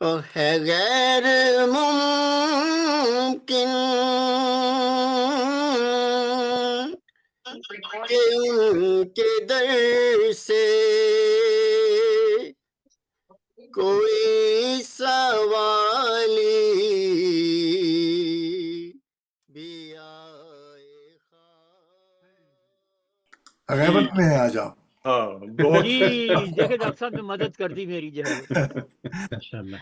اور ہے غیر ممکن کہ ان کے در سے کوئی سوالی بھی آئے غیبت میں ہیں آج آپ. ہاں بہت جی دیکھیں ڈاکٹر صاحب نے مدد کر دی میری جو ہے وہ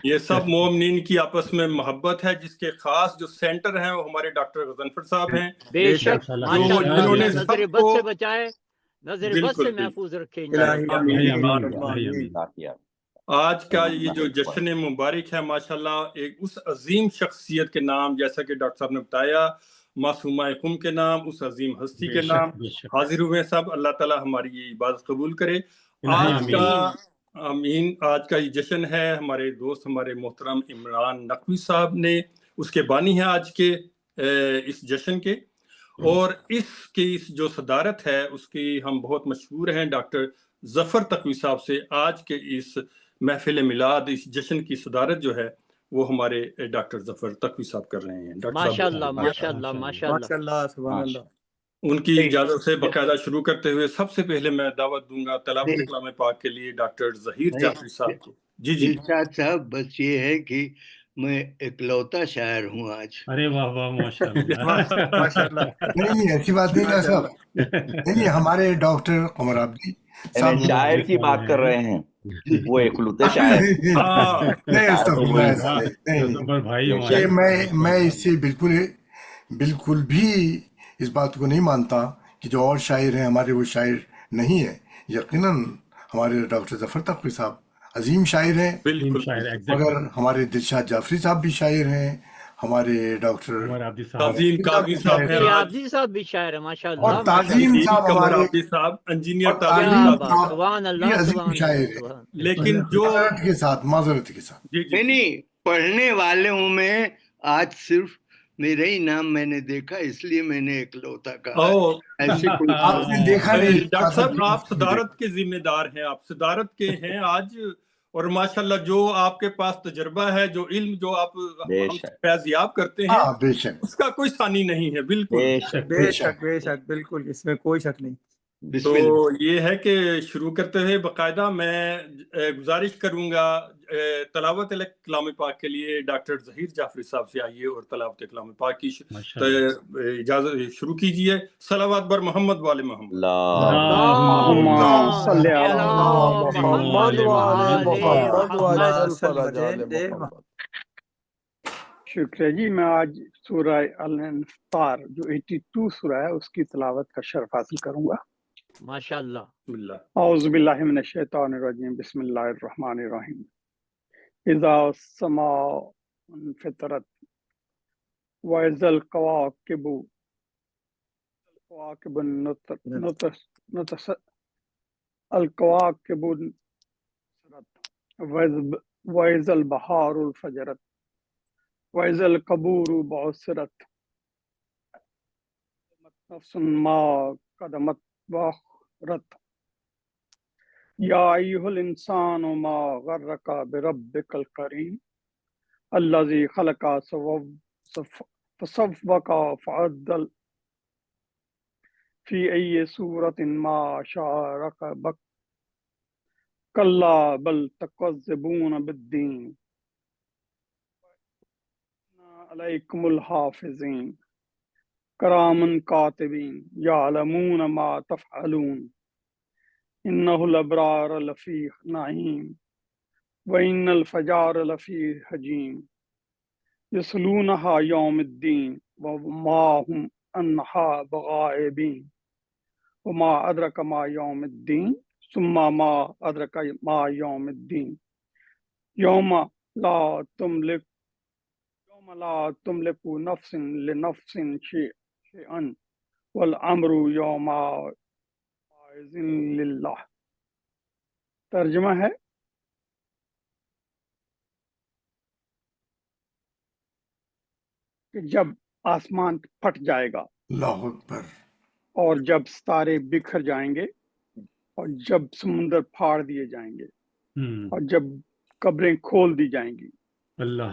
یہ سب مومنین کی آپس میں محبت ہے، جس کے خاص جو سینٹر ہیں وہ ہمارے ڈاکٹر غضنفر صاحب ہیں، بے شک ماشاء اللہ جنہوں نے اللہ سب نظر بد کو سے بچائے، نظر بد سے محفوظ رکھے انشاءاللہ۔ آج کا یہ جو جشن مبارک ہے ماشاءاللہ ایک اس عظیم شخصیت کے نام، جیسا کہ ڈاکٹر صاحب نے بتایا، معصومہ قم کے نام، اس عظیم ہستی کے نام حاضر ہوئے سب۔ اللہ تعالی ہماری یہ عبادت قبول کرے۔ آج کا آمین، آج کا یہ جشن ہے، ہمارے دوست ہمارے محترم عمران نقوی صاحب نے اس کے بانی ہیں آج کے اس جشن کے، اور اس کی جو صدارت ہے اس کی ہم بہت مشہور ہیں ڈاکٹر ظفر تقوی صاحب سے۔ آج کے اس محفل میلاد، اس جشن کی صدارت جو ہے وہ ہمارے ڈاکٹر ظفر تقوی صاحب کر رہے ہیں۔ ڈاکٹر ماشاء صاحب اللہ ماشاء اللہ ماشاء اللہ سبحان اللہ۔ ان کی اجازت سے باقاعدہ شروع کرتے ہوئے سب سے پہلے میں دعوت دوں گا تلاوت کلام پاک کے لیے ڈاکٹر ظہیر جعفری صاحب کو۔ جی جی ارشاد صاحب، بس یہ ہے کہ میں اکلوتا شاعر ہوں آج۔ ارے واہ واہ ماشاءاللہ ماشاءاللہ۔ نہیں ایسی بات نہیں ہے صاحب، نہیں ہمارے ڈاکٹر قمر عابدی صاحب شاعر کی بات کر رہے ہیں، وہ اکلوتے شاعر۔ نہیں استغفر اللہ ایسا نہیں، بھائی کہ میں اس سے بالکل بھی اس بات کو نہیں مانتا کہ جو اور شاعر ہیں ہمارے وہ شاعر نہیں ہیں۔ یقیناً ہمارے ڈاکٹر ظفر تقوی صاحب عظیم شاعر ہیں، بالکل، مگر ہمارے دلشاد جعفری صاحب بھی شاعر ہیں، ہمارے ڈاکٹر تعظیم قاضی صاحب ہیں، عابدی صاحب بھی شاعر ہے ماشاء اللہ۔ اور تعظیم صاحب قمر ہمارے عابدی صاحب، انجینئر اور تعظیم تعظیم صاحب، صاحب سبحان اللہ بھی عظیم سبحان شاعر اللہ ہیں، سبحان۔ لیکن جو معذرت کے ساتھ جی جی نہیں، پڑھنے والوں میں آج صرف میرا ہی نام میں نے دیکھا، اس لیے میں نے اکلوتا کہا۔ ایسے کوئی آپ نے دیکھا نہیں ڈاکٹر صاحب آپ صدارت کے ذمہ دار ہیں، آپ صدارت کے ہیں آج، اور ماشاءاللہ جو آپ کے پاس تجربہ ہے، جو علم جو آپ ہم سے فیضیاب کرتے ہیں، ہاں بے شک اس کا کوئی ثانی نہیں ہے۔ بالکل، بے شک بے شک، بالکل اس میں کوئی شک نہیں۔ تو یہ ہے کہ شروع کرتے ہوئے باقاعدہ میں گزارش کروں گا تلاوت کلام پاک کے لیے ڈاکٹر ظہیر جعفری صاحب سے آئیے اور تلاوت کلام پاک کی اجازت شروع کیجیے۔ صلوات بر محمد والے محمد۔ اللہم صلی علی محمد شکریہ جی۔ میں آج سورہ الانفطار جو 82 سورہ ہے اس کی تلاوت کا شرف حاصل کروں گا۔ ماشاء اللہ۔ اعوذ باللہ من الشیطان الرجیم، بسم اللہ الرحمن الرحیم۔ اذا السماء انفطرت واذا الکواکب انفطرت واذا البحار انفجرت واذا القبور بعثرت نفس ما قدمت واخرت یا ایھا الانسان ما غرک بربک الکریم الذی خلق فسوک فعدل فی ای صورت ما شاء رکبک کلا بل تکذبون بالدین علیکم الحافظین کرامن کاتبین یعلمون ما تفعلون انہ الابرار لفی نعیم وان الفجار لفی حجیم یصلونہا یوم الدین وما هم عنہا بغائبین وما ادرک ما یوم الدین ثم ما ادرک ما یوم الدین یوم لا تملک نفس لنفس شیئا والامر یومئذ للہ۔ ترجمہ ہے کہ جب آسمان پھٹ جائے گا، اللہ اکبر، اور جب ستارے بکھر جائیں گے، اور جب سمندر پھاڑ دیے جائیں گے، اور جب قبریں کھول دی جائیں گی، اللہ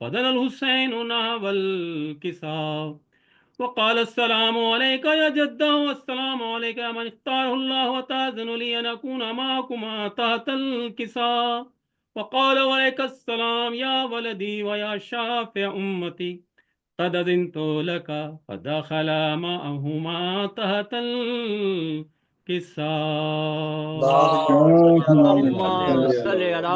فدنا الحسين نحو الكساء وقال السلام عليك يا جدة والسلام عليك من اختاره الله وتأذن لي أن أكون معكما تحت الكساء وقال وعليك السلام يا ولدي ويا شافع أمتي قد أذنت لك فدخل معهما تحت الكساء. اللهم صل على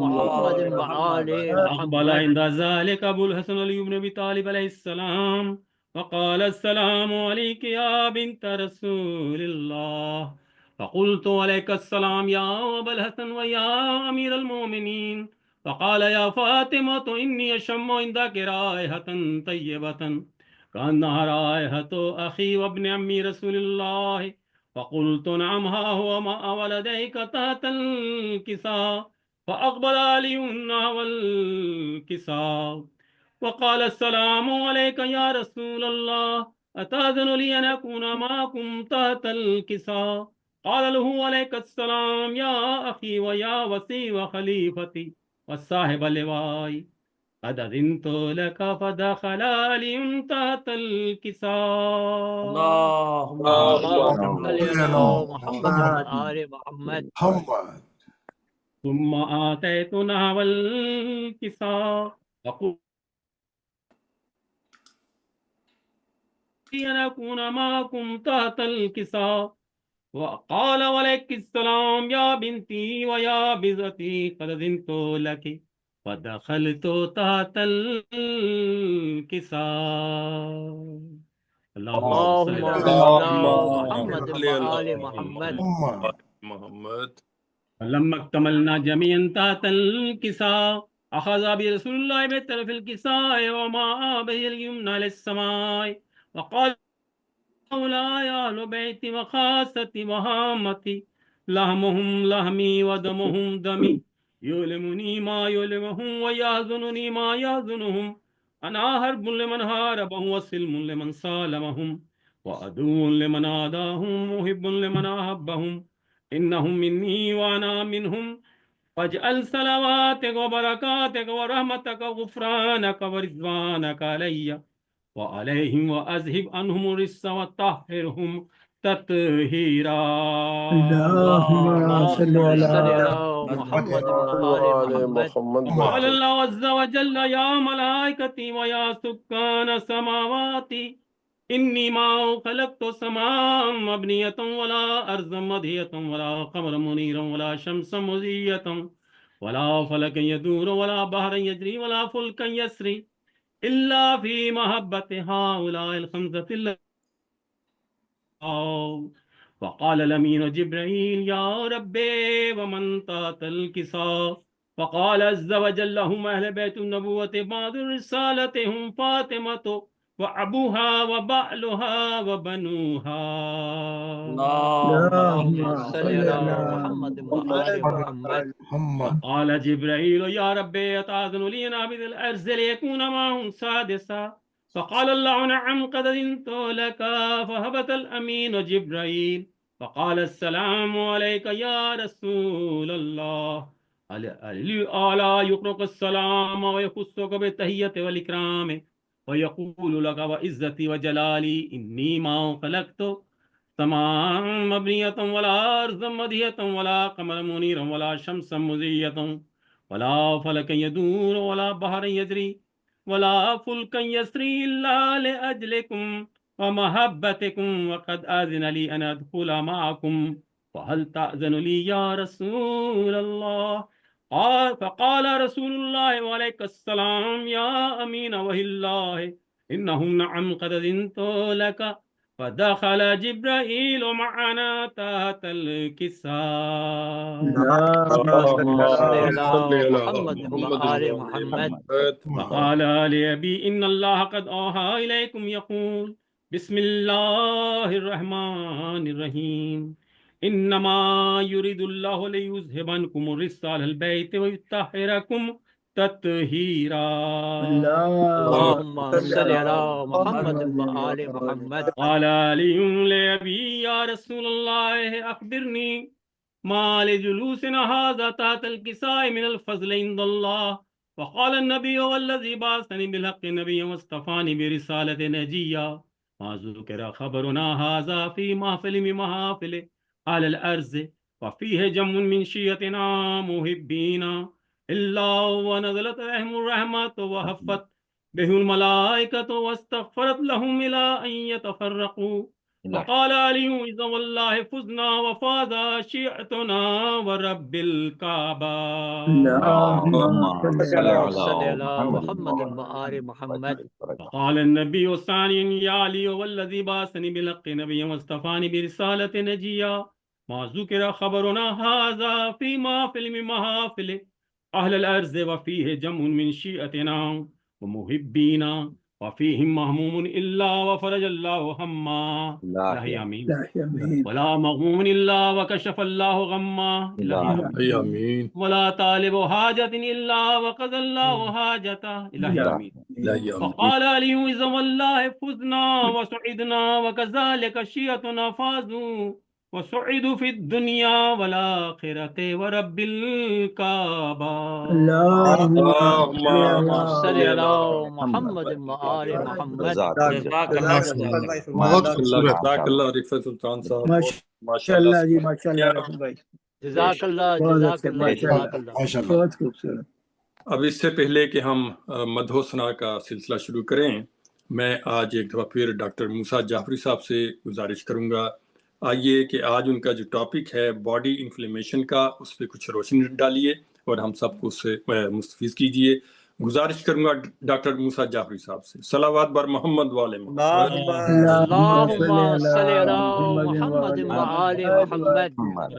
محمد وآل أقبل محمد. عند ذلك أبو الحسن علي بن أبي طالب عليه السلام فقال السلام عليك يا بنت رسول الله فقلت عليك السلام يا أبا الحسن ويا أمير المؤمنين فقال يا فاطمة إني أشم عندك رائحة طيبة كأنها رائحة أخي وابن عمي رسول الله فقلت نعم ها هو مع ولديك تحت الكساء فأقبل علي نحو الكساء وقال السلام عليك يا رسول الله أتأذن لي أن أكون معكم تحت الكساء قال له عليك السلام يا أخي ويا وسي وخليفتي والصاحب اللواء قد أذنت لك فدخل علي تحت الكساء. اللهم صل على محمد وآل محمد. ثم آتيت نحو الكساء وقلت أن أكون معكم تحت الكساء وقال وعليك السلام يا بنتي ويا بزتي قد أذنت لك فدخلت تحت الكساء. اللهم صل على محمد وآل محمد. محمد. فلما اكتملنا جميعا تحت الكساء أخذ برسول الله بطرف الكساء وما به اليمنى للسماء وقال هؤلاء أهل بيتي وخاصتي وهامتي لحمهم لحمي ودمهم دمي يؤلمني ما يؤلمهم ويحزنني ما يحزنهم أنا حرب لمن حاربهم وسلم لمن سالمهم وعدو لمن عاداهم محب لمن أحبهم إنهم مني وأنا منهم فاجعل صلواتك وبركاتك ورحمتك وغفرانك ورضوانك علي وعليهم وأذهب عنهم الرجس وطهرهم تطهيرا. اللهم صل على محمد وآل محمد. قال الله عز وجل يا ملائكتي ويا سكان سماواتي إني ما خلقت سماء مبنية ولا أرضا مدهية ولا قمرا منيرا ولا شمسا مضية ولا فلكا يدور ولا بحرا يجري ولا فلكا يسري إلا في محبة هؤلاء الخمسة فقال الأمين جبريل يا ربي ومن تحت الكساء فقال عز وجل هم أهل بيت النبوة بعد الرسالة هم فاطمة وأبوها وبعلها وبنوها. اللهم صل على محمد وآل محمد. قال جبريل يا ربي أتأذن لي أن أعبد الأرز ليكون معهم سادسا فقال الله نعم قد أذنت لك فهبط الأمين جبريل فقال السلام عليك يا رسول الله ألا يقرأك السلام ويخصك بالتحية والإكرام ويقول لك وعزتي وجلالي إني ما خلقت سماء مبنية ولا أرضا مدهية ولا قمرا منيرا ولا شمسا مضية ولا فلكا يدور ولا بحرا يجري ولا فلكا يسري إلا لأجلكم ومحبتكم وقد آذن لي أن أدخل معكم فهل تأذن لي يا رسول الله فقال رسول الله وعليك السلام يا أمين وهي الله إنهم نعم قد أذنت لك فدخل جبرائيل معنا تحت الكساء. اللهم صل على محمد وآل محمد. فقال لأبي إن الله قد أوحى إليكم يقول بسم الله الرحمن الرحيم إنما يريد الله ليذهب عنكم الرجس أهل البيت ويطهركم تطهيرا. اللهم صل على محمد وآل محمد. قال علي لأبي يا رسول الله أخبرني ما لجلوسنا هذا تحت الكساء من الفضل عند الله وقال النبي والذي بعثني بالحق نبيا واصطفاني برسالة نجيا ما ذكر خبرنا هذا في محفل من محافل أهل الأرض وفيه جم من شيعتنا محبين إلا ونزلت عليهم الرحمة وحفت به الملائكة واستغفرت لهم إلى أن يتفرقوا وقال علي إذا والله فزنا وفاز شيعتنا ورب الكعبة. اللهم صل صل على على محمد محمد وآل محمد. وقال النبي الثاني يا علي والذي بعثني بالحق نبيا واصطفاني برسالة نجيا ما ذكر خبرنا هذا في محفل من محافل أهل الأرض وفيه جم من شيعتنا ومحبين وفيهم مهموم إلا وفرج الله هما إلهي آمين ولا مغموم إلا وكشف الله غما إلهي آمين ولا طالب حاجة إلا وقضى الله حاجته إلهي آمين. وقال علي إذا والله فزنا وسعدنا وكذلك شيعتنا فازوا وسعدوا في الدنيا والآخرة ورب الكعبة. اللهم صل على محمد وآل محمد. جزاک اللہ رفعت سلطان صاحب ماشاء اللہ جی، ماشاء اللہ بھائی، جزاک اللہ جزاک اللہ جزاک اللہ. بہت خوبصورت. اب اس سے پہلے کہ ہم مدح و ثنا کا سلسلہ شروع کریں، میں آج ایک دفعہ پھر ڈاکٹر موسیٰ جعفری صاحب سے گزارش کروں گا، آئیے کہ آج ان کا جو ٹاپک ہے باڈی انفلیمیشن کا، اس پہ کچھ روشنی ڈالیے اور ہم سب کو اس سے مستفیض کیجیے. گزارش کروں گا ڈاکٹر موسیٰ جعفری صاحب سے. صلوات بر محمد والے اللهم صل على محمد وآل محمد.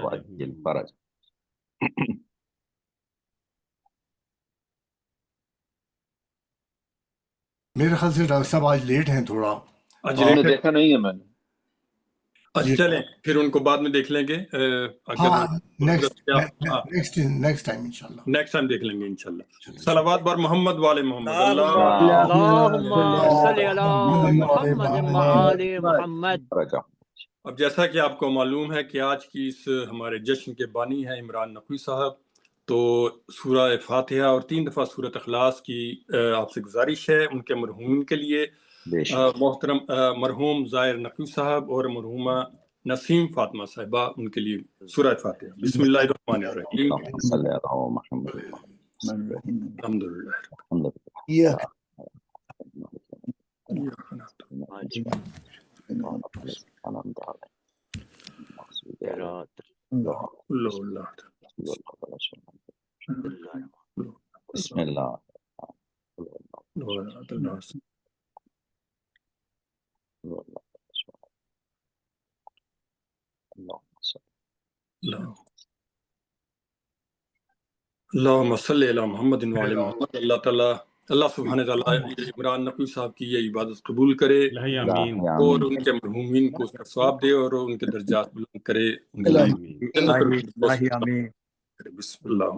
میرے خیال سے ڈاکٹر صاحب آج لیٹ ہیں تھوڑا. دیکھا نہیں ہے میں نے. اچھا چلیں پھر ان کو بعد میں دیکھ لیں گے، نیکسٹ ٹائم انشاءاللہ، نیکسٹ ٹائم دیکھ لیں گے انشاءاللہ. صلوات بر محمد والے محمد. اللهم صل على محمد وآل محمد. اب جیسا کہ آپ کو معلوم ہے کہ آج کی اس ہمارے جشن کے بانی ہیں عمران نقوی صاحب، تو سورہ فاتحہ اور 3 دفعہ سورۃ اخلاص کی آپ سے گزارش ہے ان کے مرحومین کے لیے. محترم مرحوم ظاہر نقوی صاحب اور مرحومہ نسیم فاطمہ صاحبہ، ان کے لیے سورہ فاتحہ. بسم اللہ الرحمن الرحیم. بسم اللہ. اللہم صلی علی محمد وعلی محمد. اللہ سبحانہ تعالیٰ عمران نقوی صاحب کی یہ عبادت قبول کرے اور ان کے مرحومین کو اس کا ثواب دے اور ان کے درجات بلند کرے. بسم اللہ.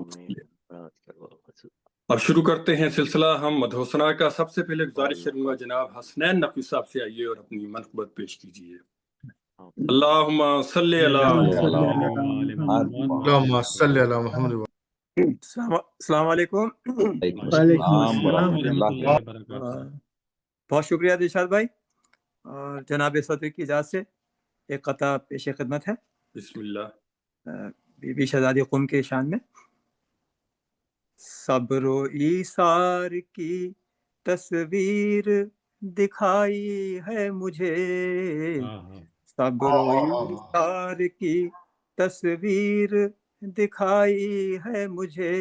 اب شروع کرتے ہیں سلسلہ ہم مدح و ثنا کا. سب سے پہلے گزارش کروں گا جناب حسنین نقوی صاحب سے آئیے اور اپنی منقبت پیش کیجیے. اللہم صلی علی محمد. السلام علیکم. بہت شکریہ دلشاد بھائی، اور جناب صدر کی اجازت سے ایک قطعہ پیش خدمت ہے. بسم اللہ. بی بی شہزادی قم کے شان میں. صبر و ایثار کی تصویر دکھائی ہے مجھے، صبر و ایثار کی تصویر دکھائی ہے مجھے،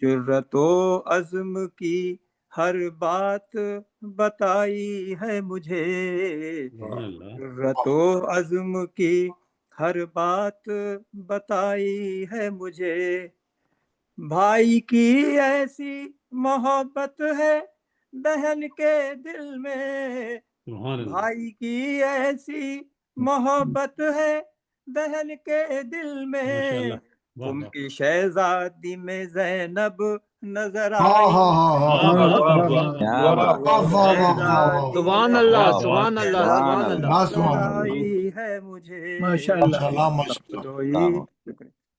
جرت و عزم کی ہر بات بتائی ہے مجھے، جرت و عزم کی ہر بات بتائی ہے مجھے. بھائی کی ایسی محبت ہے بہن کے دل میں، بھائی کی ایسی محبت ہے بہن کے دل میں، تم کی شہزادی میں زینب نظر آئی. سبحان اللہ سبحان اللہ سبحان اللہ. آئی ہے مجھے. ماشاءاللہ.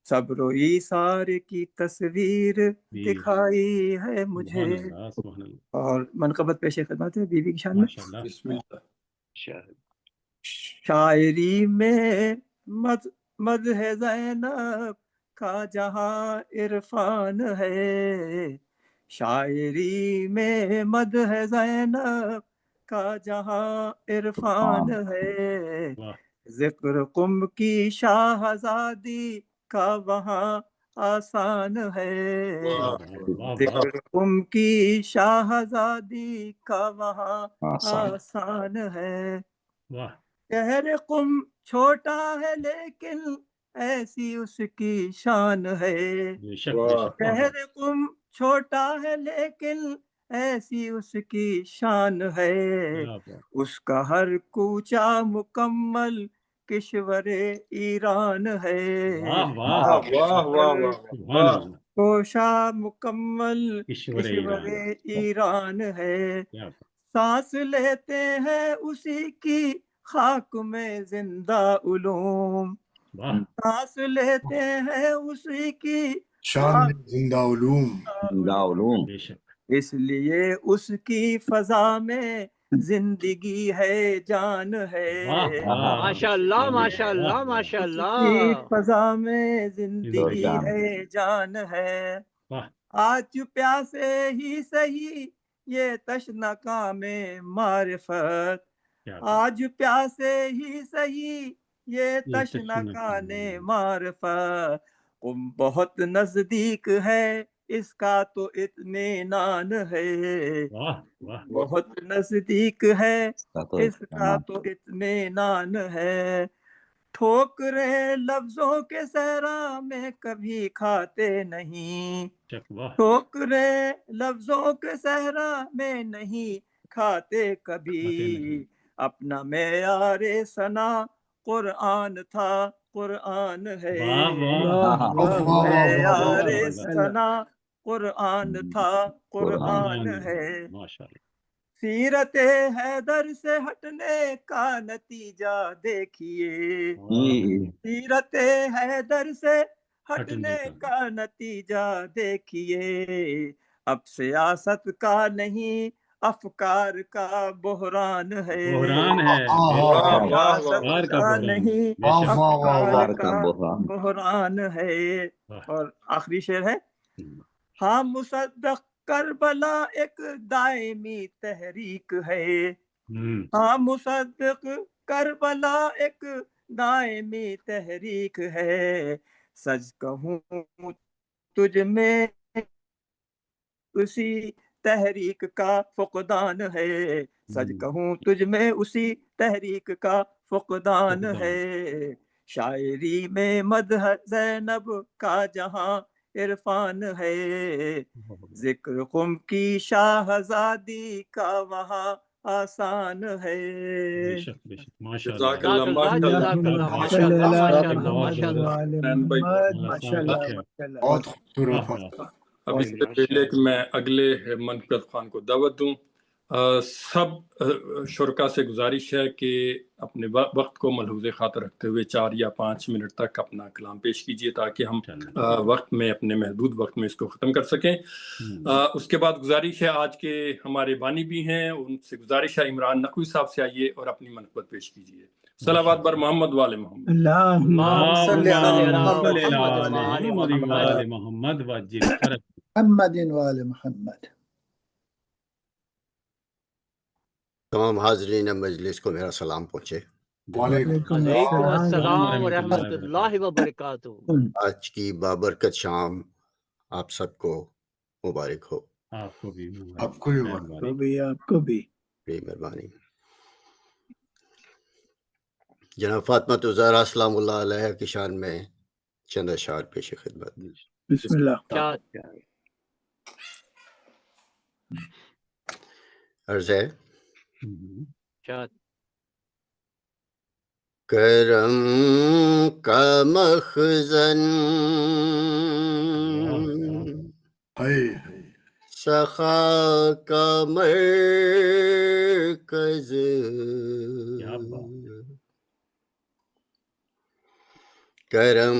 صبر و ایثار کی تصویر دکھائی ہے مجھے. اور منقبت پیش خدمت ہے بیوی کی شان میں. بسم اللہ. شاعری میں مدح زینب کا جہاں عرفان ہے. شاعری میں مدح زینب کا جہاں عرفان ہے. ذکر قم کی شاہزادی کا وہاں آسان ہے. ذکر قم کی شاہزادی کا وہاں آسان ہے. شہر قم چھوٹا ہے لیکن ایسی اس کی شان ہے. شہر قم چھوٹا ہے لیکن ایسی اس کی شان ہے. اس کا ہر کوچہ مکمل کشور ایران ہے. کوشا مکمل کشور ایران ہے. سانس لیتے ہیں اسی کی خاک میں زندہ علوم. سانس لیتے ہیں اسی کی شان میں زندہ علوم. اس لیے اس کی فضا میں زندگی ہے جان ہے. ماشاء اللہ ماشاء اللہ ماشاء اس کی اللہ. فضا میں زندگی ہے جان ہے. آج پیاسے ہی سہی یہ تشنہ کام معرفت. آج پیاسے ہی سہی یہ تشنہ کان معرفت. قم بہت نزدیک ہے اس کا تو اطمینان ہے. بہت نزدیک ہے اس کا تو اطمینان ہے. ٹھوکرے لفظوں کے صحرا میں کبھی کھاتے نہیں. ٹھوکرے لفظوں کے صحرا میں نہیں کھاتے کبھی. اپنا معیار ثنا قرآن تھا قرآن ہے. معیار ثنا قرآن تھا قرآن ہے. سیرت حیدر سے ہٹنے کا نتیجہ دیکھیے. سیرت حیدر سے ہٹنے کا نتیجہ دیکھیے. اب سیاست کا نہیں افکار کا بحران ہے. سیاست کا نہیں افکار کا بحران ہے. اور آخری شعر ہے. ہاں مصدق کربلا ایک دائمی تحریک ہے. ہاں مصدق کربلا ایک دائمی تحریک ہے. سچ کہوں تجھ میں اسی تحریک کا فقدان ہے. سچ کہوں تجھ میں اسی تحریک کا فقدان ہے. شاعری میں مدح زینب کا جہاں عرفان ہے. ذکر قم کی شاہزادی کا وہاں آسان ہے. جزاک اللہ. ماشاء اللہ ماشاء اللہ ماشاء اللہ. بہت خوبصورت. اب اس سے پہلے کہ میں اگلے منفرد خان کو دعوت دوں، سب شرکا سے گزارش ہے کہ اپنے وقت کو ملحوظ خاطر رکھتے ہوئے 4 یا 5 منٹ تک اپنا کلام پیش کیجیے تاکہ ہم وقت میں اپنے محدود وقت میں اس کو ختم کر سکیں. اس کے بعد گزارش ہے آج کے ہمارے بانی بھی ہیں، ان سے گزارش ہے عمران نقوی صاحب سے آئیے اور اپنی منقبت پیش کیجیے. صلوات بر محمد والے محمد. اللہم صلی علی محمد محمد وآل محمد. تمام حاضرین مجلس کو میرا سلام پہنچے. علیکم السلام ورحمۃ اللہ وبرکاتہ. آج کی بابرکت شام آپ سب کو مبارک ہو. آپ کو بھی مہربانی. جناب فاطمہ زہرا سلام اللہ علیہ کی شان میں چند اشعار پیش خدمت. بسم اللہ. عرض ہے کرم کا مخزن سخا کا مرکز کرم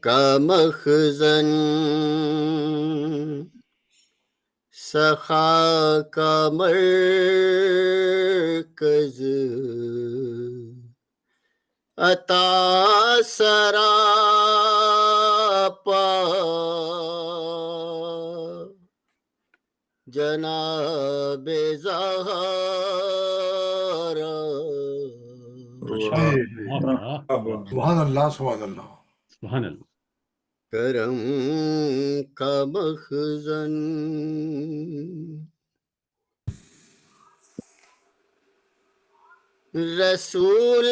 کا مخزن سخا کا مرکز عطا سراپا جناب زہرا سبحان اللہ سبحان اللہ سبحان اللہ. کرم کا مخزن رسول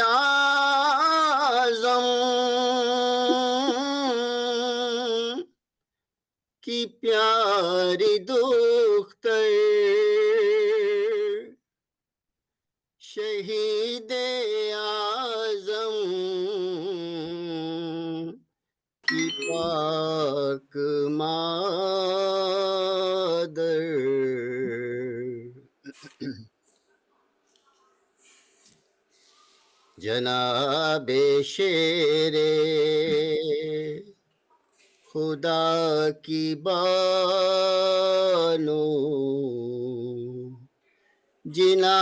اعظم کی پیاری دختر شہید اعظم کی پاک مادر جناب شیر خدا کی بانو جنا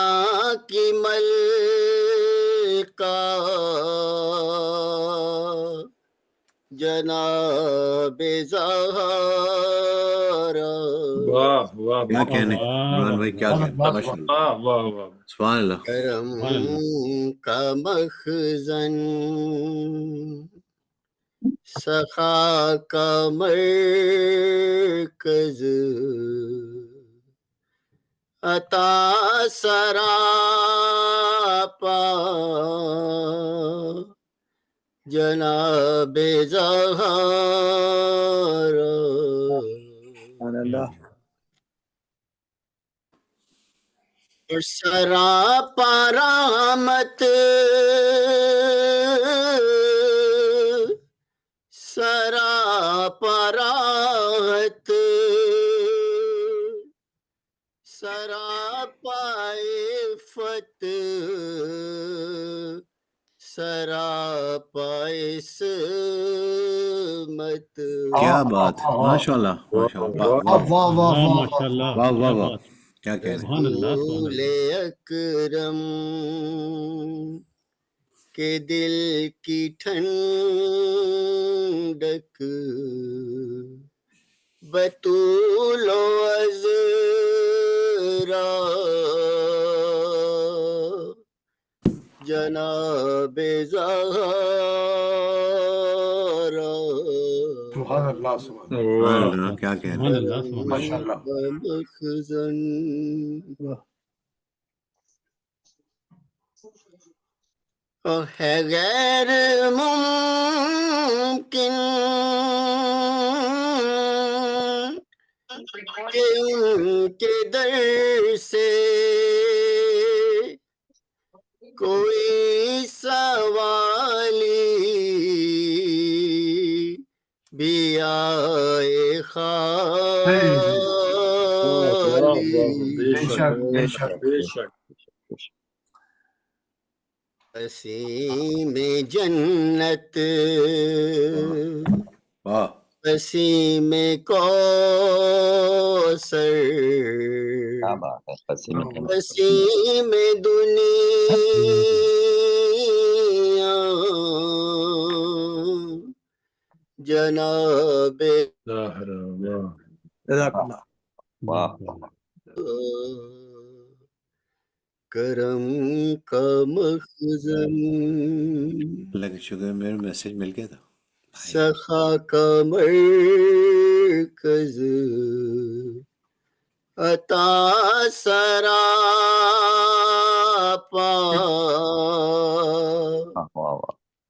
کی ملکہ جناب زہرا. واہ واہ کیا کہنے عمران بھائی، کیا کہنے، ماشاء اللہ، واہ واہ واہ. سبحان اللہ. کرم کا مخزن سخا کا مرکز عطا سراپا جناب زہرا. اور سراپا رحمت سراپا راحت سراپا عفت سراپا عصمت. کیا بات ہے، ماشاء اللہ ماشاء اللہ، واہ واہ واہ واہ ماشاء اللہ. واہ واہ واہ، کیا کہنے. سبحان اللہ سبحان رسول اللہ. اکرم کے دل کی ٹھنڈک بطول و عذرا جناب زہرا. سبحان اللہ سبحان سبحان اللہ، کیا کہنے. سبحان اللہ سبحان ماشاء اللہ. اللہ. مخزن ہے غیر ممکن کہ ان کے در سے کوئی سوالی بھی آئے خالی. بے شک بے شک بے شک. وسیم جنت واہ، وسیم کوثر کیا بات ہے، قسم ہے. وسیم دنیا جناب زہرا. واہ جزاک اللہ. واہ کرم کا مخزن اللہ کا شکر، میرا میسج مل گیا تھا. سخا کا مرکز عطا سراپا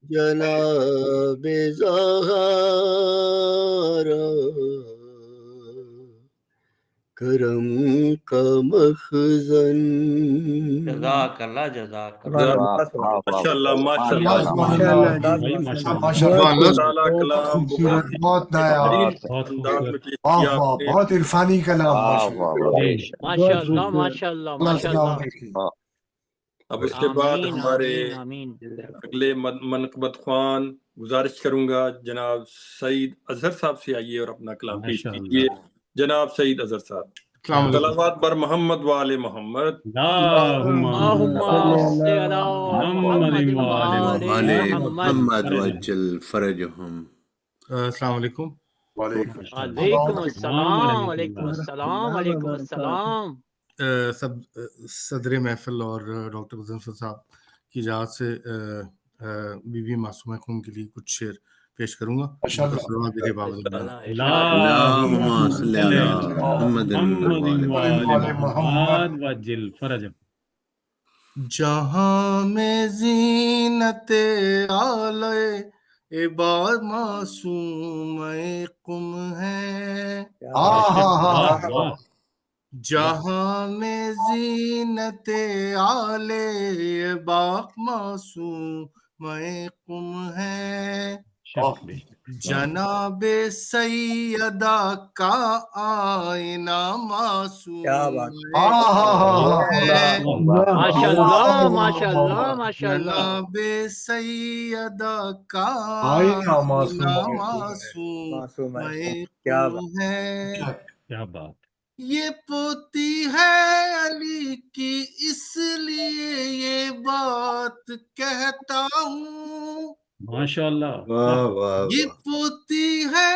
جناب زہرا. کرم کا مخزن. جزاک اللہ جزاک اللہ. ماشاء اللہ ماشاء اللہ. خوبصورت، بہت نیا، بہت عرفانی کلام. ماشاء اللہ ماشاء اللہ ماشاء اللہ. اب اس کے بعد ہمارے اگلے منقبت خوان گزارش کروں گا جناب سعید اظہر صاحب سے آئیے اور اپنا کلام پیش کیجیے. جناب سعید اظہر صاحب. صلوات بر محمد و آل محمد. اللهم صل على محمد وآل محمد وجل فرجهم. السلام علیکم. وعلیکم السلام. وعلیکم السلام. وعلیکم السلام. صدر محفل اور ڈاکٹر مظفر صاحب کی اجازت سے بی بی معصومہ قوم کے لیے کچھ شعر پیش کروں گا. اللهم صل على محمد وآل محمد وجل فرجهم. جہاں میں زینت آلے عباد معصوم قم ہے. جہاں میں زینت آلے باق معصوم قم ہے. جناب سیدہ کا آئینہ معصوم جناب سیدہ کا آئینہ معصوم ہے. کیا بات. یہ پوتی ہے علی کی اس لیے یہ بات کہتا ہوں. ماشاءاللہ. یہ پوتی ہے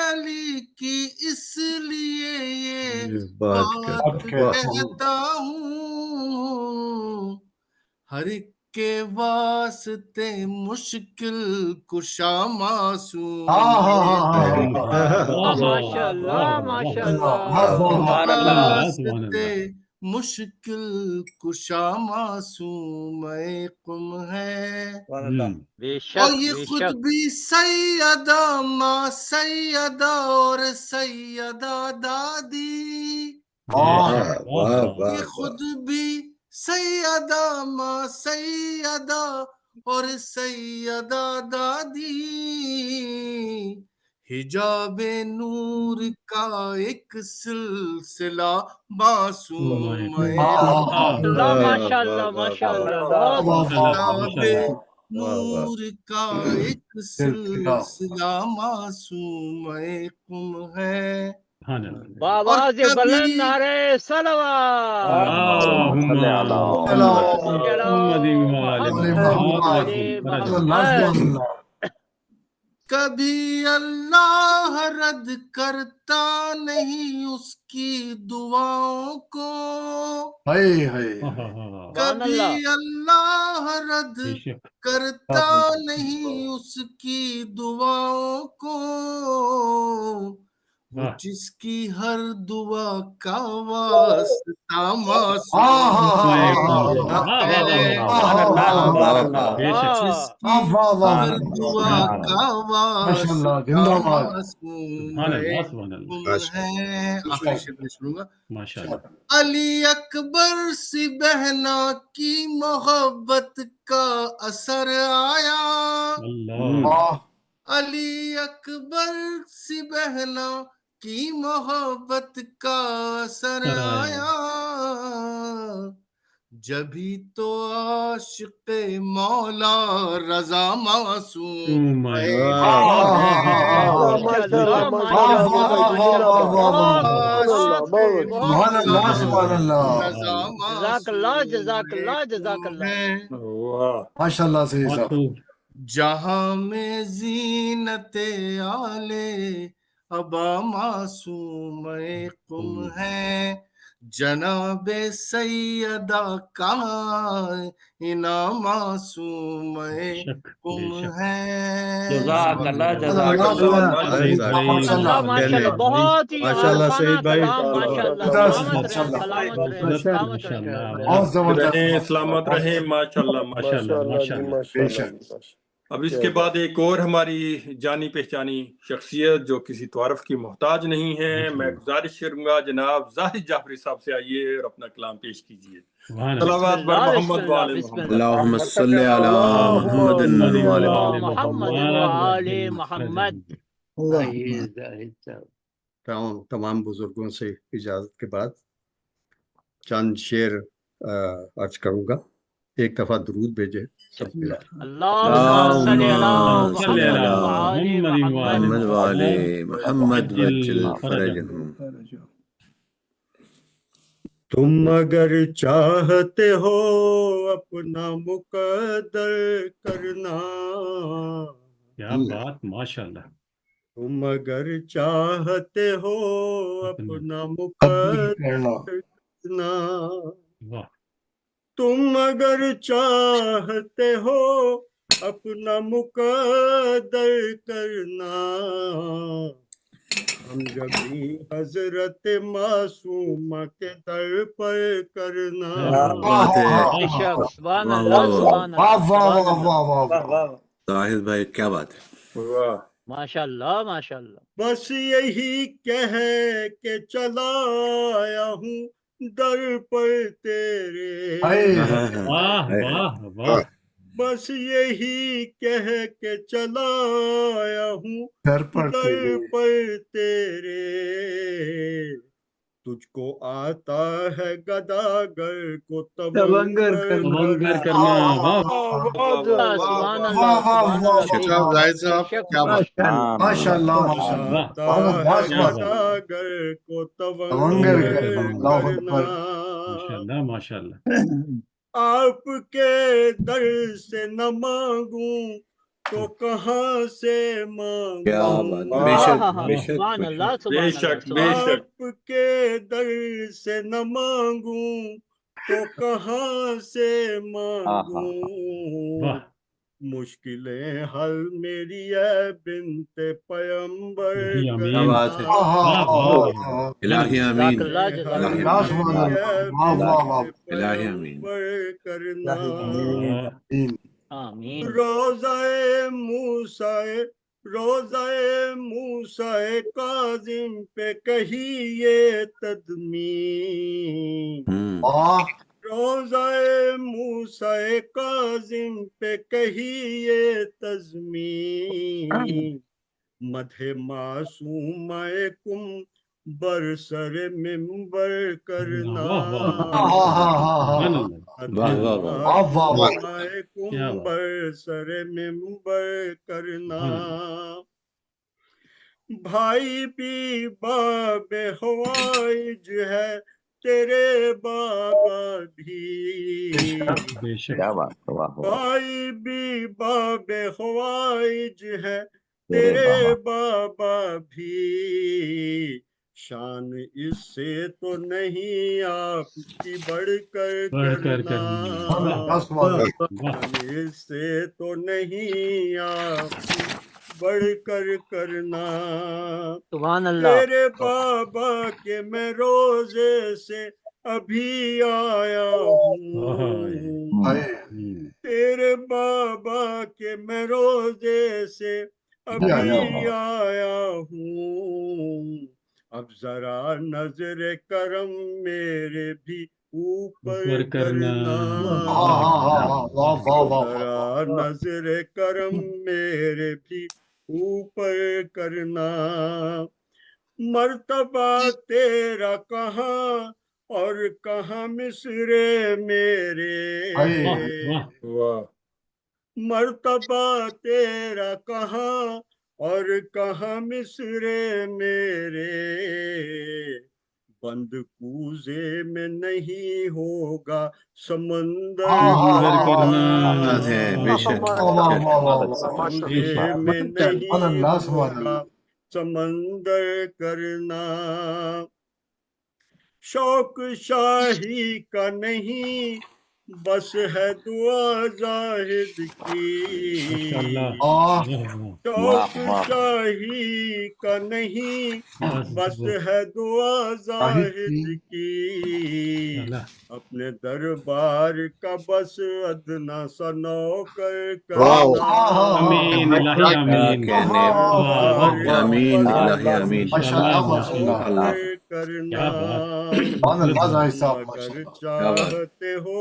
علی کی اس لیے یہ بات کہتا ہوں. ہر ایک کے واسطے مشکل کشا معصوم. ماشاءاللہ ماشاءاللہ. واسطے مشکل کشا معصوم قم ہے. اور یہ خود بھی سیدہ ماں سیدہ اور سیدہ دادی. یہ خود بھی سیدہ ماں سیدہ اور سیدہ دادی. حجاب نور کا ایک سلسلہ معصوم نور کا ایک سلسلہ معصوم قم ہے. باواز بلند نعرے صلوات. کبھی اللہ رد کرتا نہیں اس کی دعاؤں کو. کبھی اللہ رد کرتا نہیں اس کی دعاؤں کو. وہ جس کی ہر دعا کا واسطہ معصوم جس کی ہر دعا کا واسطہ معصوم ہے. آخری شعر میں سنوں گا. علی اکبر سی بہنا کی محبت کا اثر آیا. علی اکبر سی بہنا کی محبت کا اثر آیا. جبھی تو عاشق مولا رضا معصوم ماشاءاللہ سے. جہاں میں زینت آلے ابا معصوم قم ہے. جناب سیدہ کا آئینہ معصوم قم ہے. جزاک اللہ جزاک اللہ. ماشاءاللہ بہت ہی سعید بھائی. سلامت رہے. ماشاءاللہ ماشاءاللہ ماشاءاللہ. اب اس کے بعد ایک اور ہماری جانی پہچانی شخصیت جو کسی تعارف کی محتاج نہیں ہے. میں گزارش کروں گا جناب زاہد جعفری صاحب سے آئیے اور اپنا کلام پیش کیجیے. صلوات بر محمد و آل محمد. اللہم صل علی محمد وآل محمد. تمام بزرگوں سے اجازت کے بعد چند شعر عرض کروں گا. ایک دفعہ درود بھیجے سب کے لیے. اللهم صل على صل على محمد محمد وآل محمد وجل عجل فرجهم. تم اگر چاہتے ہو اپنا مقدر کرنا، کیا بات، ماشاءاللہ. تم اگر چاہتے ہو اپنا قدر مقدر کرنا. کرنا، واہ. تم اگر چاہتے ہو اپنا مقدر کرنا، ہم جبھی حضرت معصومہ کے در پر کرنا. بات ہے. بے شک، سبحان اللہ، سبحان واہ اللہ، واہ سبحان واہ اللہ، واہ واہ. طاہر بھائی کیا بات ہے. واہ. ماشاء اللہ، ماشاء اللہ. بس یہی کہہ کے چلا آیا ہوں در پر تیرے، واہ واہ واہ. بس یہی کہہ کے چلا آیا ہوں در پر در پر تیرے. تجھ کو آتا ہے گداگر کو تونگر تونگر کرنا. واہ سبحان اللہ، واہ واہ سبحان واہ. اللہ. شکاب زاہد صاحب کیا بات ہے. ماشاء اللہ ماشاء اللہ. آتا ہے گداگر کو تونگر کرنا. ماشاءاللہ ماشاءاللہ. آپ کے در سے نہ مانگوں تو کہاں سے کیا مانگوں. بات. بے شک بے شک سبحان اللہ، بے سبحان شک اللہ. بے شک. آپ کے در سے نہ مانگوں تو کہاں سے مانگوں. واہ. مشکلیں حل میری ہے بنت پیمبر جی آمین. کیا بات ہے. واہ واہ. الہی آمین. جزاک اللہ، جزاک الہی اللہ. آمین. واہ واہ واہ. الہی آمین. کرنا. آمین. روزہ موسیٰ کاظم پہ کہیے تدمین. روزہ موسیٰ کاظم پہ کہیے تزمین. مدح معصومہ کم برسر ممبر کرنا. کم برسر ممبر کرنا. بھائی بھی باب ہوائج ہے تیرے بابا بھی. بھائی بھی باب ہوائج ہے تیرے بابا بھی. شان اس سے تو نہیں آپ کی بڑھ کر کرنا. شان اس سے تو نہیں آپ کی بڑھ کر کرنا. سبحان اللہ. تیرے بابا کے میں روزے سے ابھی آیا ہوں. تیرے بابا کے میں روزے سے ابھی آیا ہوں. اب ذرا نظر کرم میرے بھی اوپر کرنا. ذرا نظر کرم میرے بھی اوپر کرنا. مرتبہ تیرا کہاں اور کہاں مصرے میرے. مرتبہ تیرا کہاں اور کہاں مصرے میرے. بند کوزے میں نہیں ہوگا سمندر کرنا. کوزے میں نہیں ہوگا سمندر کرنا. شوق شاہی کا نہیں بس ہے دعا زاہد کی. شوق شاہی کا نہیں بس ہے دعا زاہد کی. اپنے دربار کا بس ادنا سا نوکر کرنا. اگر چاہتے ہو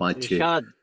5-6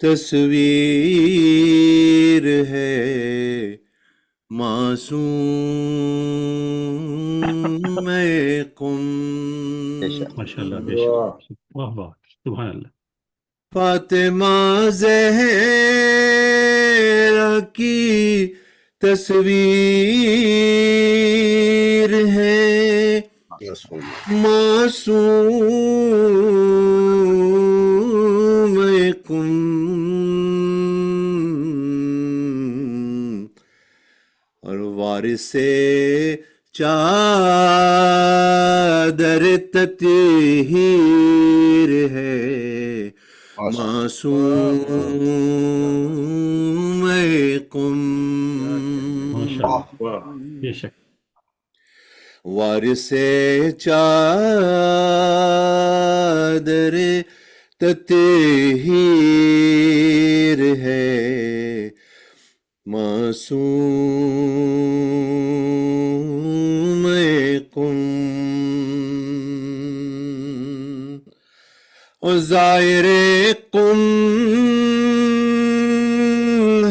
تصویر ہے معصوم قم. ماشاءاللہ بے شک واہ واہ سبحان اللہ. فاطمہ زہرا کی تصویر ہے معصوم قم. اور وارث چادر تطہیر ہے معصوم قم. بے شک وارث چادر تطہیر ہے معصوم قم. اور زائر قم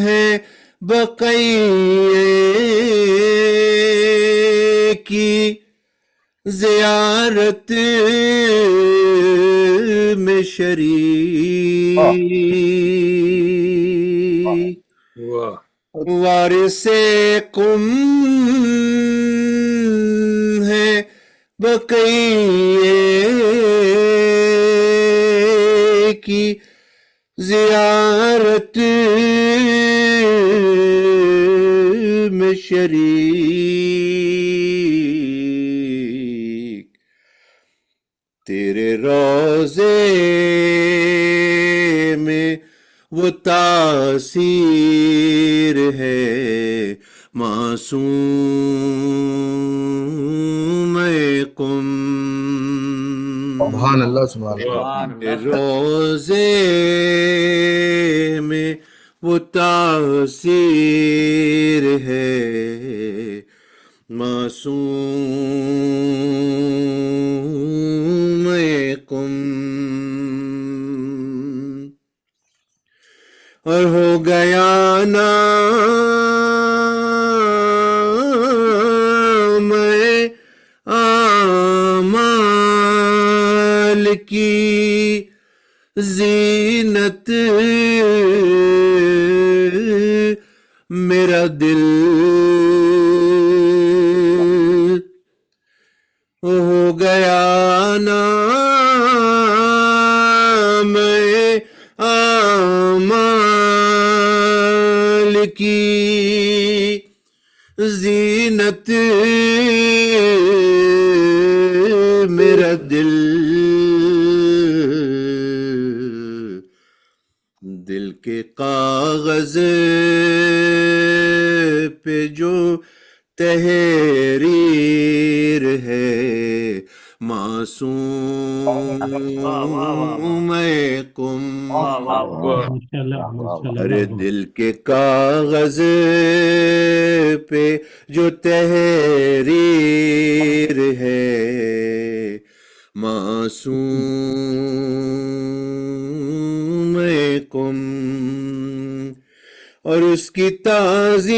ہے بقیہ کی زیارت میں شریک. وارث قم ہے بقیہ کی زیارت میں شریک. تیرے روضے میں وہ تاثیر ہے معصوم قم. سبحان اللہ سبحان اللہ. روزے میں وہ تاثیر ہے معصوم قم. اور ہو گیا نام اعمال کی زینت میرا دل. ہو گیا نام اعمال کی زینت میرا دل. دل کے کاغذ پہ جو تحریر ہے معصوم قم. ارے دل کے کاغذ پہ جو تحریر ہے معصوم قم. اور اس کی تعظیم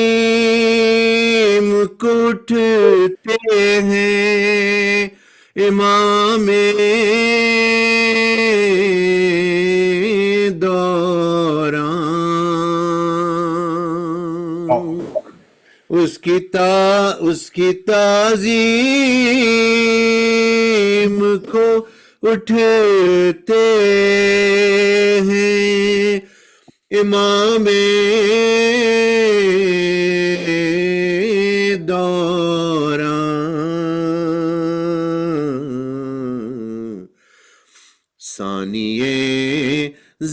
کو اٹھتے ہیں امام دوران. اس کی تعظیم کو اٹھتے ہیں امام دوران. ثانیے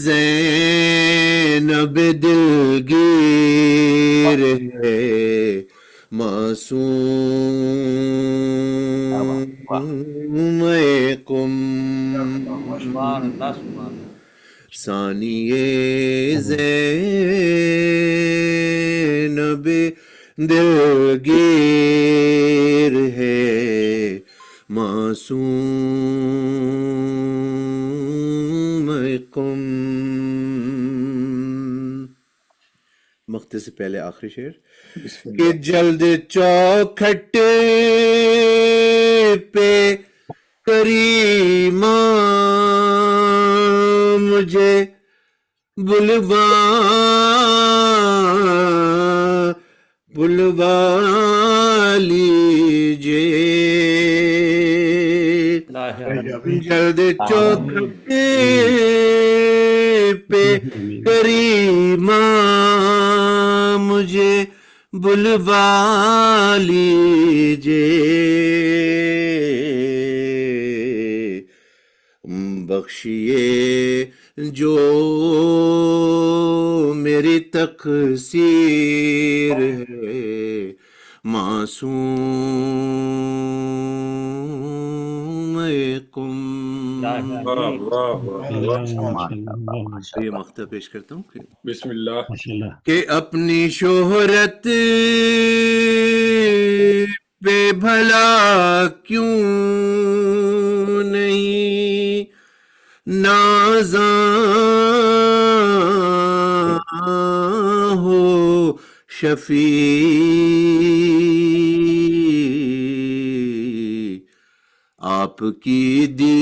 زینب دلگیر ہے معصوم قم. ثانیے زینب دلگیر ہے معصوم قم. وقت سے پہلے آخری شعر کہ جلد چوکھٹ پہ کریماں مجھے بلوا لیجیے جلد چوکھٹ پہ کریماں مجھے بلوا لیجیے بخشیے جو میری تقصیر ہے معصوم قم یہ مقطع پیش کرتا ہوں بسم اللہ کہ اپنی شہرت پہ بھلا کیوں نہیں نازاں ہو شفیع آپ کی دی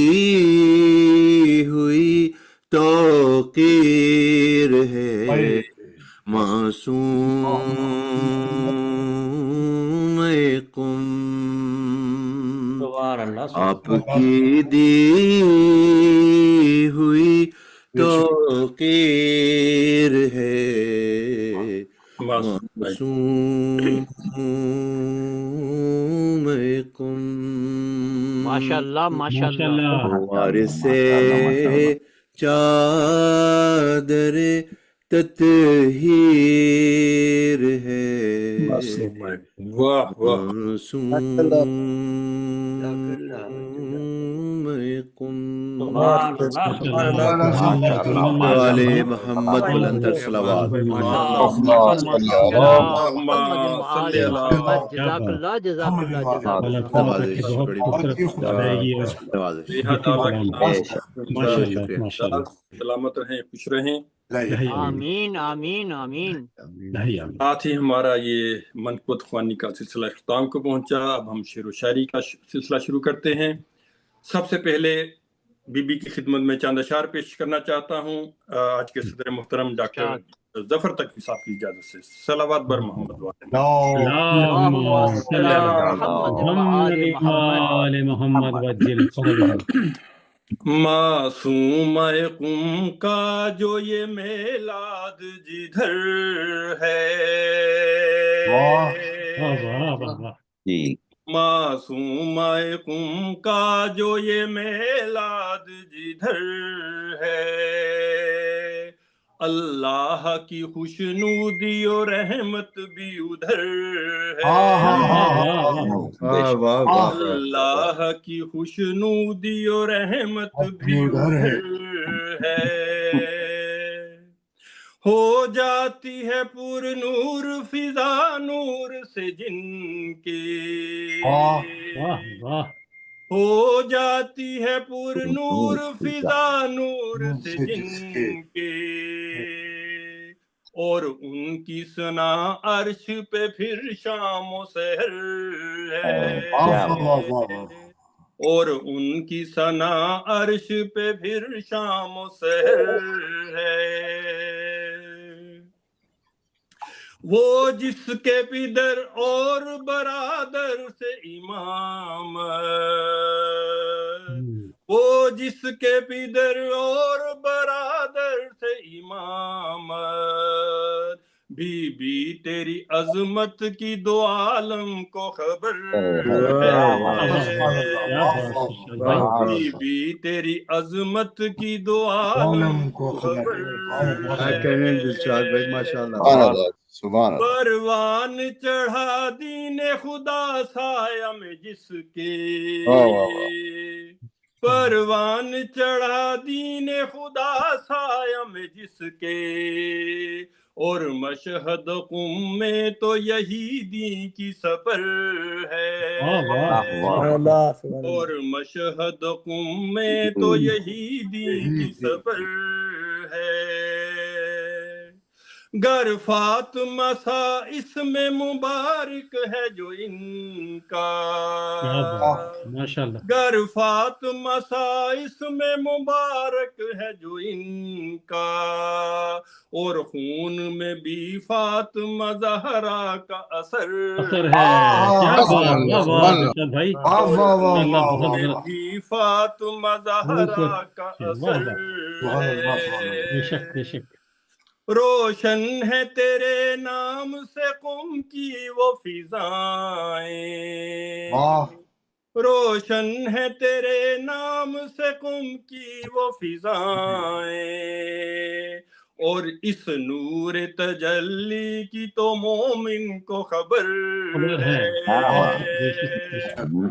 ہوئی توقیر ہے معصوم قم آپ کی دی ہوئی توقیر ہے معصوم قم ماشاءاللہ ماشاءاللہ وارث چادر تطہیر ہے واہ واہ والے محمد بلند صلوات سلامت رہیں خوش رہیں آمین آمین آمین ساتھ ہی ہمارا یہ منقبت خوانی کا سلسلہ اختتام کو پہنچا. اب ہم شعر و شاعری کا سلسلہ شروع کرتے ہیں. سب سے پہلے بی بی کی خدمت میں چاند اشعار پیش کرنا چاہتا ہوں آج کے صدر محترم ڈاکٹر ظفر تقوی صاحب کی اجازت سے. صلوات بر محمد معصوم قم کا جو یہ میلاد جدھر ہے معصوم قم کا جو یہ میلاد جدھر ہے اللہ کی خوشنودی و رحمت بھی ادھر ہے اللہ کی خوشنودی و رحمت بھی ادھر ہے ہو جاتی ہے پر نور فضا نور سے جن کی ہو جاتی ہے پر نور فضا نور سے جن کے اور ان کی ثنا عرش پہ پھر شام و سحر ہے اور ان کی ثنا عرش پہ پھر شام و سحر ہے وہ جس کے پدر اور برادر سے امام وہ جس کے پدر اور برادر سے امام بی بی تیری عظمت کی دو عالم کو خبر ہے بی بی تیری عظمت کی دو عالم کو خبر ہے پروان چڑھا دین خدا سایہ میں جس کے پروان چڑھا دین خدا سایہ میں جس کے اور مشہد قم میں تو یہی دین کی سفر ہے اور مشہد قم میں تو یہی دین کی سفر ہے گر فاطمہ سا اسم مبارک ہے جو ان کا، ماشاء اللہ، گر فاطمہ سا اسم مبارک ہے جو ان کا، اور خون میں بھی فاطمہ زہرا کا اثر ہے. کیا بات ہے بھائی، اللہ بہت میں بڑا. بھی فاطمہ زہرا کا اثر ہے. بے شک بے شک. روشن ہے تیرے نام سے قم کی وہ فضائیں، روشن ہے تیرے نام سے قم کی وہ فضائیں، اور اس نور تجلی کی تو مومن کو خبر ہے،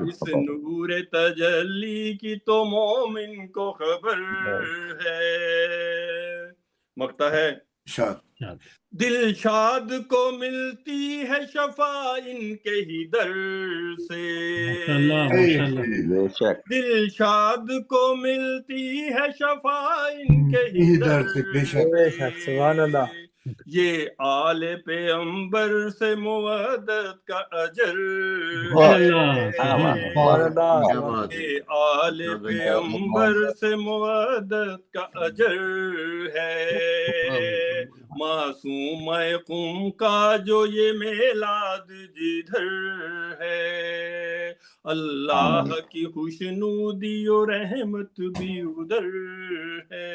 اس نور تجلی کی تو مومن کو خبر ہے. مقطع ہے دل شاد کو ملتی ہے شفا ان کے ہی در سے، دل شاد کو ملتی ہے شفا ان کے ہی در سے، سبحان اللہ. یہ آل پیغمبر سے مودت کا اجر ہے، یہ آل پیغمبر سے مودت کا اجر ہے، معصوم قم کا جو یہ میلاد جدھر ہے، اللہ کی خوشنودی و رحمت بھی ادھر ہے.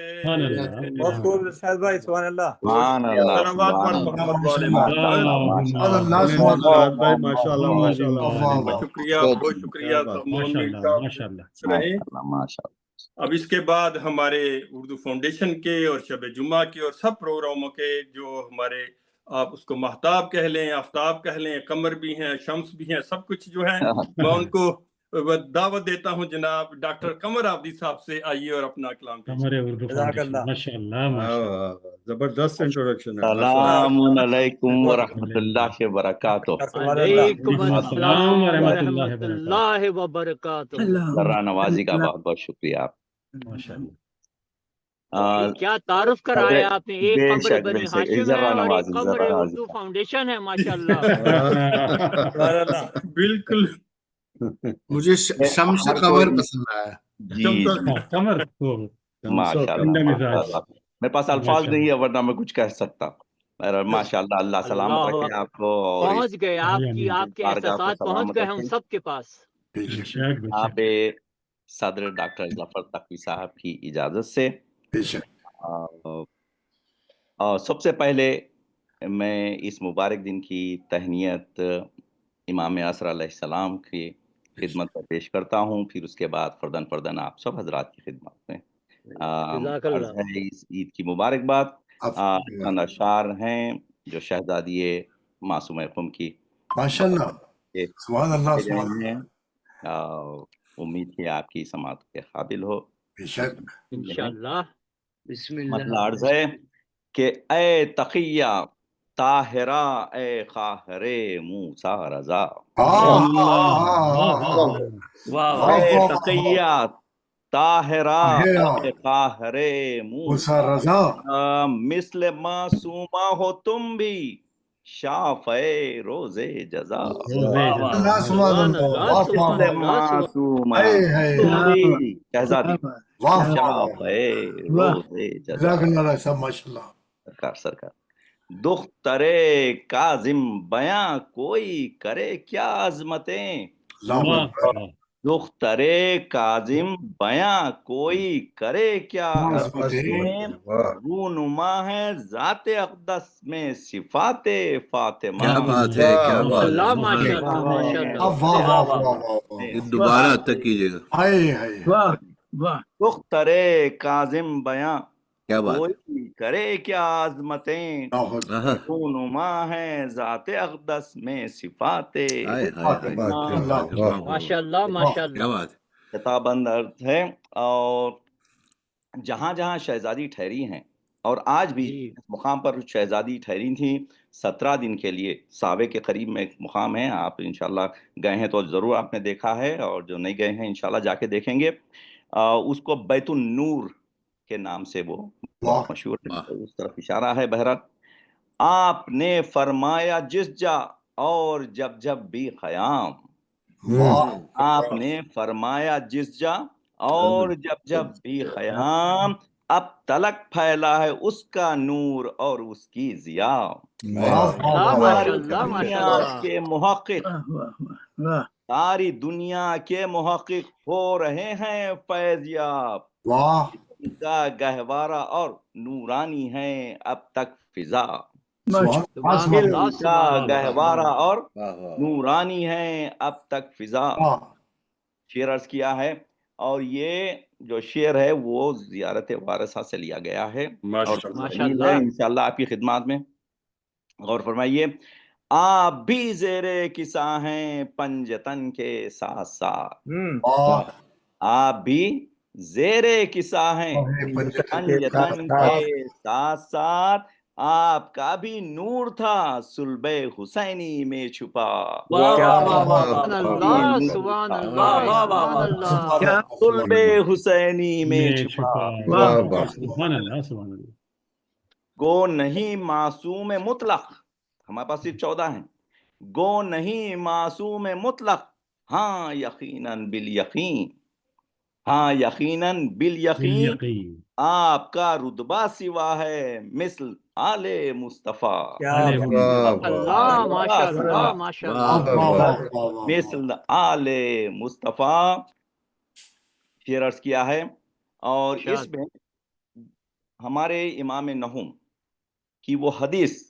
بہت خوب ارشاد بھائی، سبحان اللہ. سبحان اللہ، سلوات پر محمد والے محمد. شکریہ، بہت شکریہ ماشاء. اب اس کے بعد ہمارے اردو فاؤنڈیشن کے اور شب جمعہ کے اور سب پروگراموں کے جو ہمارے آپ اس کو مہتاب کہہ لیں، آفتاب کہہ لیں، قمر بھی ہیں، شمس بھی ہیں، سب کچھ جو ہے میں ان کو دعوت دیتا ہوں. جناب ڈاکٹر قمر آبدی صاحب سے آئیے اور اپنا کلام ہمارے اردو فاؤنڈیشن. ماشاء اللہ، زبردست انٹروڈکشن ہے. السلام علیکم ورحمۃ اللہ وبرکاتہ. وعلیکم السلام ورحمۃ اللہ وبرکاتہ. ذرا نوازی کا بہت بہت شکریہ. ماشاء اللہ، کیا تعارف کرایا آپ نے. ایک بے قمر شک بنی بے شک. ہاشم ہے ذرا اور ایک نوازی، قمر ذرا اردو فاؤنڈیشن ہے. ماشاء اللہ. بالکل. مجھے شمس قمر پسند آیا. جی قمر ماشاء اللہ. میرے پاس الفاظ نہیں ہے ورنہ میں کچھ کہہ سکتا. ماشاء اللہ، اللہ سلامت رکھے آپ کو. پہنچ گئے آپ کے احساسات پہنچ گئے ہم سب کے پاس. آپ صدر ڈاکٹر ظفر تقوی صاحب کی اجازت سے سب سے پہلے میں اس مبارک دن کی تہنیت امام عصر علیہ السلام کی خدمت پر پیش کرتا ہوں. پھر اس کے بعد فردن آپ سب حضرات کی خدمت میں عرض ہے اس عید کی مبارکباد. چند اشعار ہیں جو شہزادی معصومہ قم کی ماشاءاللہ. سبحان اللہ، سبحان اللہ. امید ہے آپ کی سماعت کے قابل ہو. بے شک انشاءاللہ. بسم اللہ. مطلب عرض ہے کہ اے تقیہ طاہرہ، اے قاہر موسیٰ رضا، اے تقیہ طاہرہ، اے قاہر موسیٰ رضا، مثل معصومہ ہو تم بھی شافع روز جزا. معصومہ شہزادی شافع روز جزا. سرکار دختر کاظم بیاں کوئی کرے کیا عظمتیں، دختر کاظم بیاں کوئی کرے کیا عظمتیں، رونما ہے ذات اقدس میں صفات فاطمہ. کیا بات ہے، کیا بات ہے. دوبارہ تک کیجیے گا. دختر کاظم بیاں کوئی کرے کیا عظمتیں، رونما ہے ذات اقدس میں صفات. ماشاء اللہ ماشاء اللہ. خطابند عرض ہے. اور جہاں جہاں شہزادی ٹھہری ہیں اور آج بھی اس مقام پر شہزادی ٹھہری تھیں 17 دن کے لیے، ساوے کے قریب میں ایک مقام ہے. آپ انشاءاللہ گئے ہیں تو ضرور آپ نے دیکھا ہے، اور جو نہیں گئے ہیں انشاءاللہ جا کے دیکھیں گے. اس کو بیت النور کے نام سے وہ بہت مشہور ہے، اس طرف اشارہ ہے. بہرحال آپ نے فرمایا جس جا اور جب جب بھی قیام. آپ نے فرمایا جس جا اور جب جب بھی قیام، اب تلک پھیلا ہے اس کا نور اور اس کی ضیا. ساری دنیا کے محقق، ساری دنیا کے محقق ہو رہے ہیں فیض یاب. ان کا گہوارہ اور نورانی ہے اب تک فضا. علم کا گہوارہ اور نورانی ہے اب تک فضا. شعر عرض کیا ہے، اور یہ جو شعر ہے وہ زیارت وارثہ سے لیا گیا ہے اور انشاءاللہ آپ کی خدمات میں. غور فرمائیے، آپ بھی زیر کسا ہیں پنجتن کے ساتھ ساتھ. آپ بھی زیر کسا ہیں پنجتن کے ساتھ ساتھ، آپ کا بھی نور تھا صلب حسینی میں چھپا. صلب حسینی میں چھپا. گو نہیں معصوم مطلق، ہمارے پاس صرف 14 ہیں. گو نہیں معصوم مطلق، ہاں یقیناً بالیقین، ہاں یقیناً بالیقین آپ کا رتبہ سوا ہے مثل آل مصطفیٰ. مثل آل مصطفیٰ شعر عرض کیا ہے. اور اس میں ہمارے امام نحوم کی وہ حدیث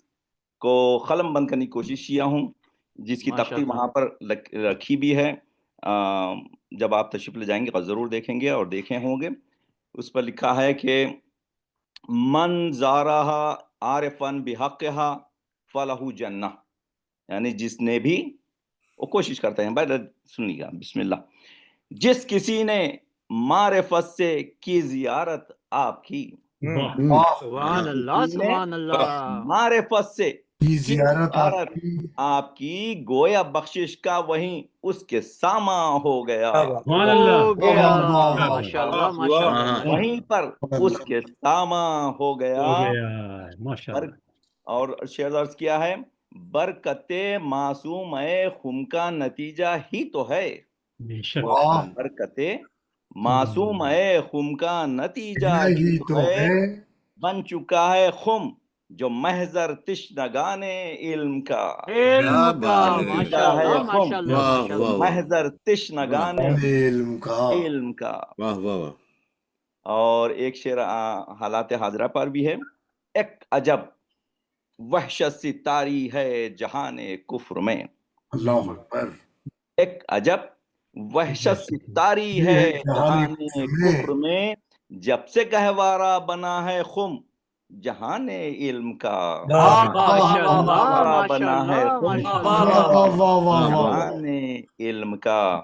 کو قلم بند کرنے کی کوشش کیا ہوں، جس کی تختی وہاں پر رکھی بھی ہے. جب آپ تشریف لے جائیں گے ضرور دیکھیں گے اور دیکھے ہوں گے. اس پر لکھا ہے کہ من زارہا عارفاً بحقہا فلہ جنہ، یعنی جس نے بھی، وہ کوشش کرتے ہیں بھائی سنیے گا، بسم اللہ. جس کسی نے معرفت سے کی زیارت آپ کی، سبحان اللہ سبحان اللہ، معرفت سے زیارت آپ کی گویا بخشش کا وہیں اس کے ساما ہو گیا. وہیں پر اس کے ساما ہو گیا. اور شعر عرض کیا ہے، برکت معصوم خم کا نتیجہ ہی تو ہے. برکت معصوم خم کا نتیجہ ہی تو ہے. بن چکا ہے خم جو محضر تشنگان علم کا. محضر تشنگان علم کا. اور ایک شعر حالات حاضرہ پر بھی ہے، ایک عجب وحشت سی طاری ہے جہان کفر میں. اللہ اکبر. ایک عجب وحشت سی طاری ہے جہان کفر میں، جب سے گہوارہ بنا ہے خم جہان علم کا. بنا ہے جہان علم کا.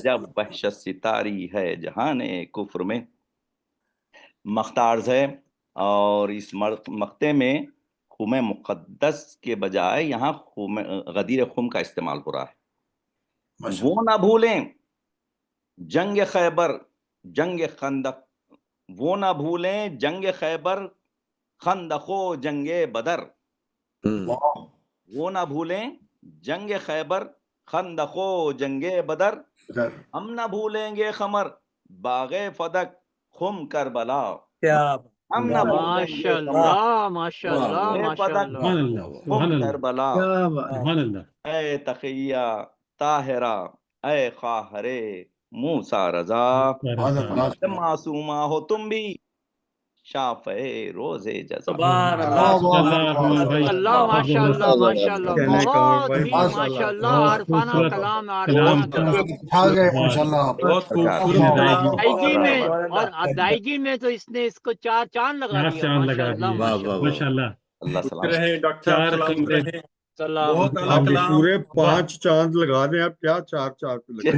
جب وحشت ستاری ہے جہان کفر میں. مختارز ہے، اور اس مقطع میں خم مقدس کے بجائے یہاں غدیر خم کا استعمال ہو رہا ہے. وہ نہ بھولیں جنگ خیبر جنگ خندق، وہ نہ بھولیں جنگ خیبر خندق و جنگ بدر. وہ نہ بھولیں جنگ خیبر خندق و جنگ بدر. ہم نہ بھولیں گے خمر باغ فدق خم کربلا. ہم نہ بھولیں گے فدق خم کربلا. اے تقیہ طاہرہ اے خواہر موسیٰ رضا، معصومہ ہو تم بھی شافع روز جزا. اللہ ماشاء اللہ ماشاء اللہ، بہت ہی ماشاء اللہ عارفانہ کلام، ادائیگی میں، اور ادائیگی میں تو اس نے اس کو 4 چاند لگا دیا. ماشاء اللہ. آپ پورے 5 چاند لگا دیں، آپ کیا 4 پہ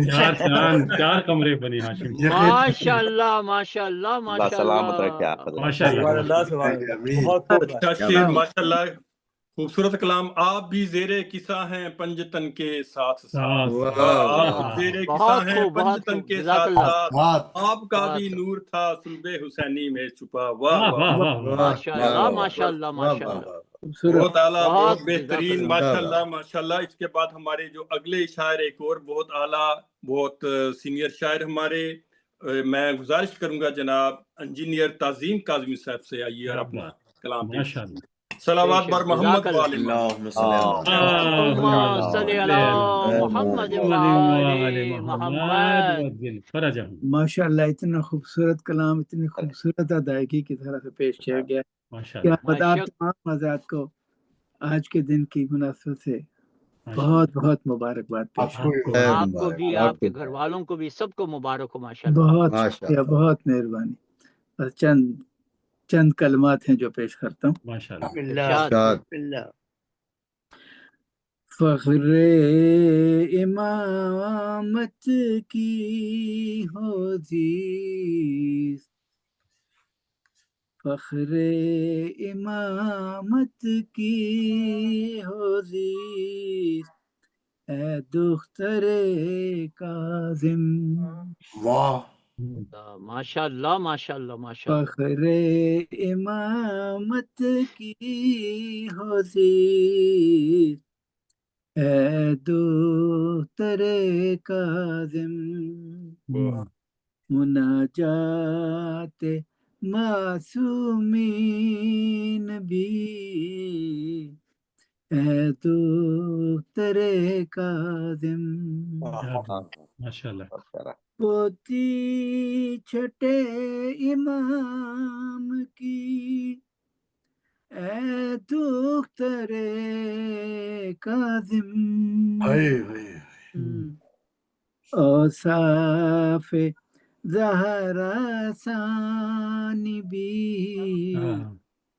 4 کمرے بنے ہاشم. ماشاء اللہ ماشاء اللہ ماشاء سلامت رکھے آپ. ماشاء اللہ، خوبصورت کلام. آپ بھی زیر قصہ ہیں پنجتن کے ساتھ ساتھ، آپ زیر قصہ ہیں پنجتن کے ساتھ ساتھ، آپ کا بھی نور تھا صلب حسینی میں چھپا. واہ واہ ماشاء اللہ ماشاء اللہ ماشاء اللہ. بہت اعلیٰ، بہت بہت بہترین، ماشاءاللہ ماشاءاللہ۔ اس کے بعد ہمارے جو اگلے شاعر ایک اور بہت اعلیٰ، بہت سینئر شاعر ہمارے، میں گزارش کروں گا جناب انجینئر تعظیم کاظمی صاحب سے آئیے اور اپنا کلام پیش کریں۔ صلوات بر محمد وآل محمد۔ اللهم صل على محمد وآل محمد۔ ماشاءاللہ اتنا خوبصورت کلام، اتنی خوبصورت ادائیگی کی طرح سے پیش کیا گیا۔ کیا پتہ آپ تمام حضرات کو آج کے دن کی مناسبت سے بہت بہت مبارکباد پیش ہے۔ آپ کو بھی، آپ کے گھر والوں کو بھی، سب کو مبارک ہو ماشاءاللہ۔ بہت شکریہ، بہت مہربانی۔ بس چند کلمات ہیں جو پیش کرتا ہوں۔ ماشاءاللہ۔ فخر امامت کی حوزی، فخر امامت کی حوزی، اے دختر کاظم۔ واہ، ماشاءاللہ ماشاءاللہ ماشاءاللہ۔ فخر امامت کی حوزی، اے دختر کاظم، مناجات معصومین بھی، اے دختر کاظم، ماشاءاللہ۔ پوتی چھٹے امام کی، اے دختر کاظم، اوصاف زہرا ثانی بھی،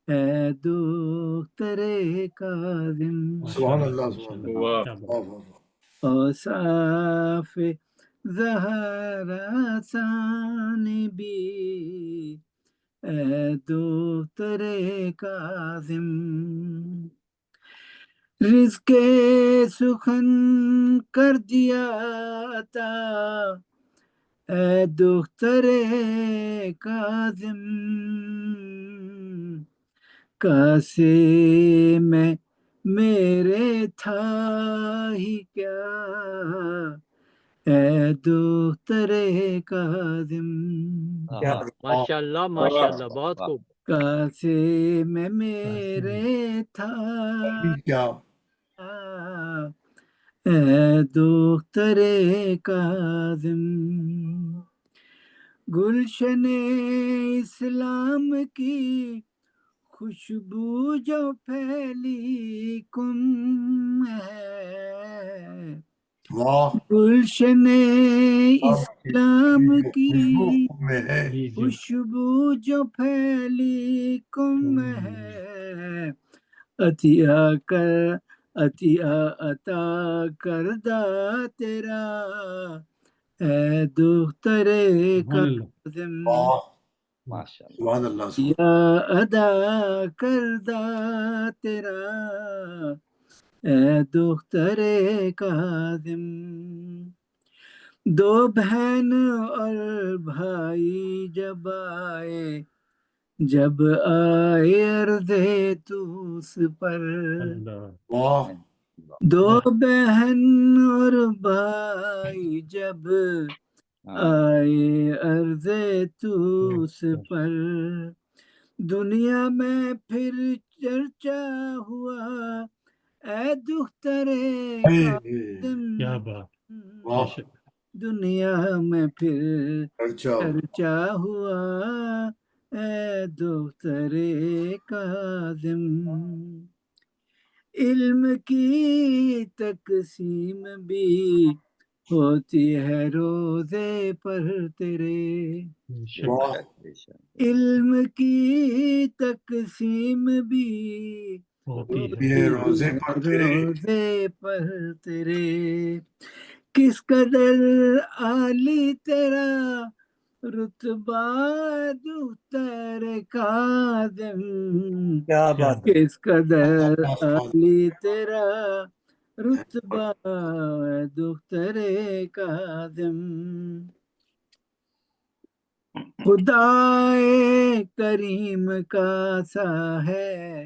اے دختر کاظم، سبحان اللہ سبحان اللہ۔ اوصاف زہرا ثانی بھی، اے دختر کاظم، رزق سخن کر دیا عطا، اے دختر کاظم، کاسے میں میرے تھا ہی کیا، اے دختر کاظم، ماشاءاللہ ماشاءاللہ، بہت خوب۔ کاسے میں میرے تھا کیا، اے دختر کاظم، گلشن اسلام کی خوشبو جو پھیلی کم ہے، گلشن اسلام کی خوشبو جو پھیلی کم ہے، عطا کردہ تیرا، اے دختر کاظم، یا ادا کردہ تیرا، اے دختر کاظم، دو بہن اور بھائی جب آئے عرض توس پر، دو بہن اور بھائی جب آئے عرض توس پر، دنیا میں پھر چرچا ہوا، اے دختر کاظم، دنیا میں پھر چرچا ہوا، اے دختر کاظم، علم کی تقسیم بھی ہوتی ہے روزے پر تیرے، علم کی تقسیم بھی ہوتی ہے روزے پر تیرے، کس قدر عالی تیرا رتبہ دختر کاظم، کس قدر عالی تیرا رتبہ دختر کاظم، خدائے کریم کا سا ہے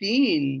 3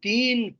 3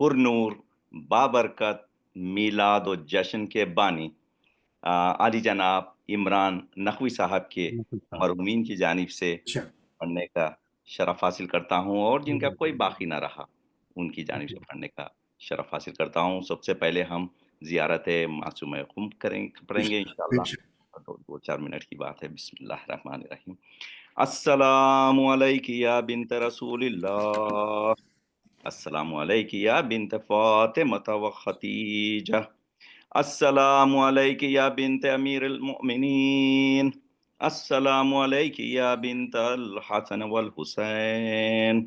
پر نور بابرکت میلاد و جشن کے بانی علی جناب عمران نقوی صاحب کے مرحومین کی جانب سے پڑھنے کا شرف حاصل کرتا ہوں، اور جن کا کوئی باقی نہ رہا ان کی جانب سے پڑھنے کا شرف حاصل کرتا ہوں۔ سب سے پہلے ہم زیارت معصومہ قم پڑھیں گے انشاءاللہ، 2-4 منٹ کی بات ہے۔ بسم اللہ الرحمن الرحیم۔ السلام علیک یا بنت رسول اللہ، السلام علیک یا بنت فاطمہ و خدیجہ، السلام علیک یا بنت امیر المؤمنین، السلام علیک یا بنت الحسن والحسین،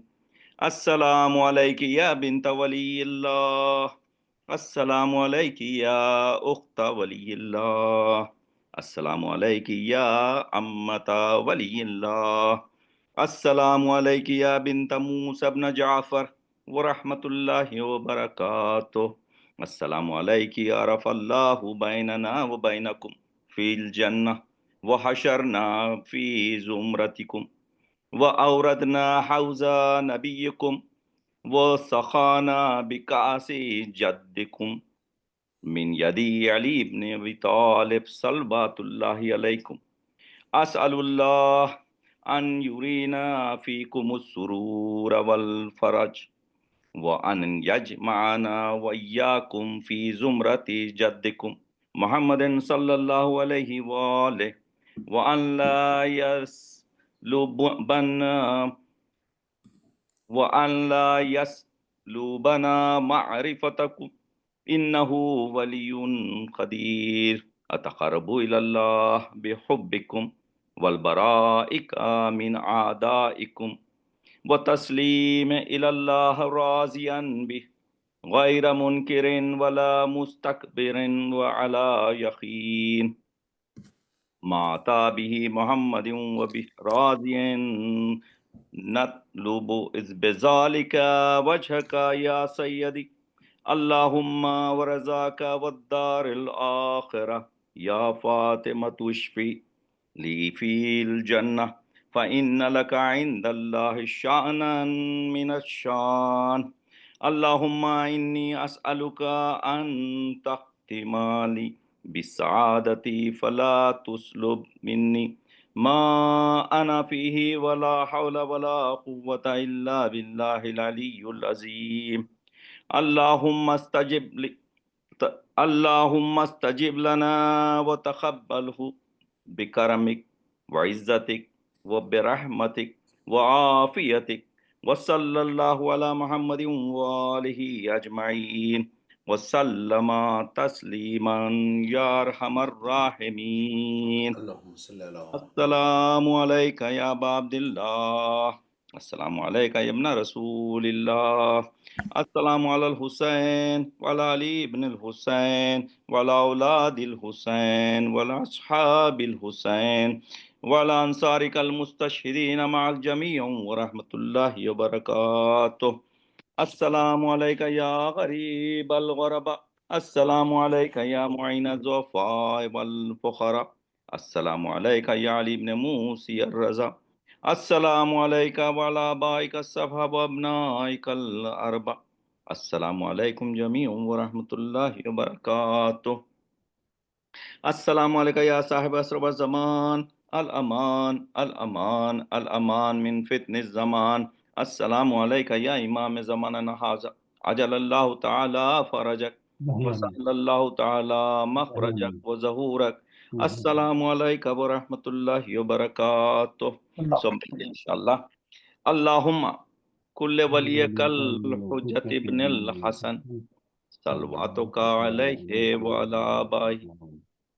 السلام علیک یا بنت ولی اللہ، السلام علیک یا اخت ولی اللہ، السلام علیک یا امت ولی اللہ، السلام علیک یا بنت موسیٰ بن جعفر ورحمۃ اللہ وبرکاتہ، السلام علیک یا رفع اللہ بیننا و بینکم فی الجنہ وحشرنا فی زمرتکم وأوردنا حوض نبیکم وسقانا بکأس جدکم من یدی علی بن ابی طالب صلوات اللہ علیکم، اسأل اللہ ان یرینا فیکم السرور والفرج وان یجمعنا وإیاکم فی زمرت جدکم محمد صلی اللہ علیہ وآلہ، وان لا یسلبنا معرفتکم انہ ولی قدیر، اتقرب الی اللہ بحبکم والبرائک من اعدائکم وتسلیم الی اللہ راضیا بہ غیر منکر ولا مستکبر وعلی یقین ما اتی بہ محمد وبہ راضیا نطلب اذ بذالک وجہک یا سیدی اللہم ورضاک والدار الآخرہ یا فاطمۃ اشفی لی فی الجنہ فإن لک عند اللہ شأنا من الشان، اللہم انی اسألک ان تختم لی بالسعادة فلا تسلب منی ما انا فیہ ولا حول ولا قوة الا باللہ العلی العظیم، اللہم استجب لنا وتقبلہ بکرمک وعزتک وبرحمتک وعافیتک، وصلی اللہ علی محمد وآلہ اجمعین وسلم تسلیما یا ارحم الراحمین۔ السلام علیک یا ابا عبداللہ، السلام علیک یا ابن رسول اللہ، السلام علی الحسین وعلی علی ابن الحسین وعلی اولاد الحسین وعلی اصحاب الحسین وعلی انصارک المستشہدین مع الجمیع ورحمۃ اللہ وبرکاتہ۔ السلام علیک یا غریب الغرباء، السلام علیک یا معین الضعفاء والفقراء، السلام علیک یا علی ابن موسی الرضا، السلام علیک وعلی آبائک السبع وابنائک الاربع، السلام علیکم جمیعا ورحمۃ اللہ وبرکاتہ۔ السلام علیک یا صاحب عصر والزمان، الامان الامان الامان من فتن الزمان، السلام علیک یا امام زماننا ھذا عجل اللہ تعالی فرجک وسهل اللہ تعالی مخرجک وظہورک، السلام علیک ورحمۃ اللہ وبرکاتہ۔ انشاءاللہ اللہم کل ولیک الحجت ابن الحسن صلواتک علیہ وعلی آبائہ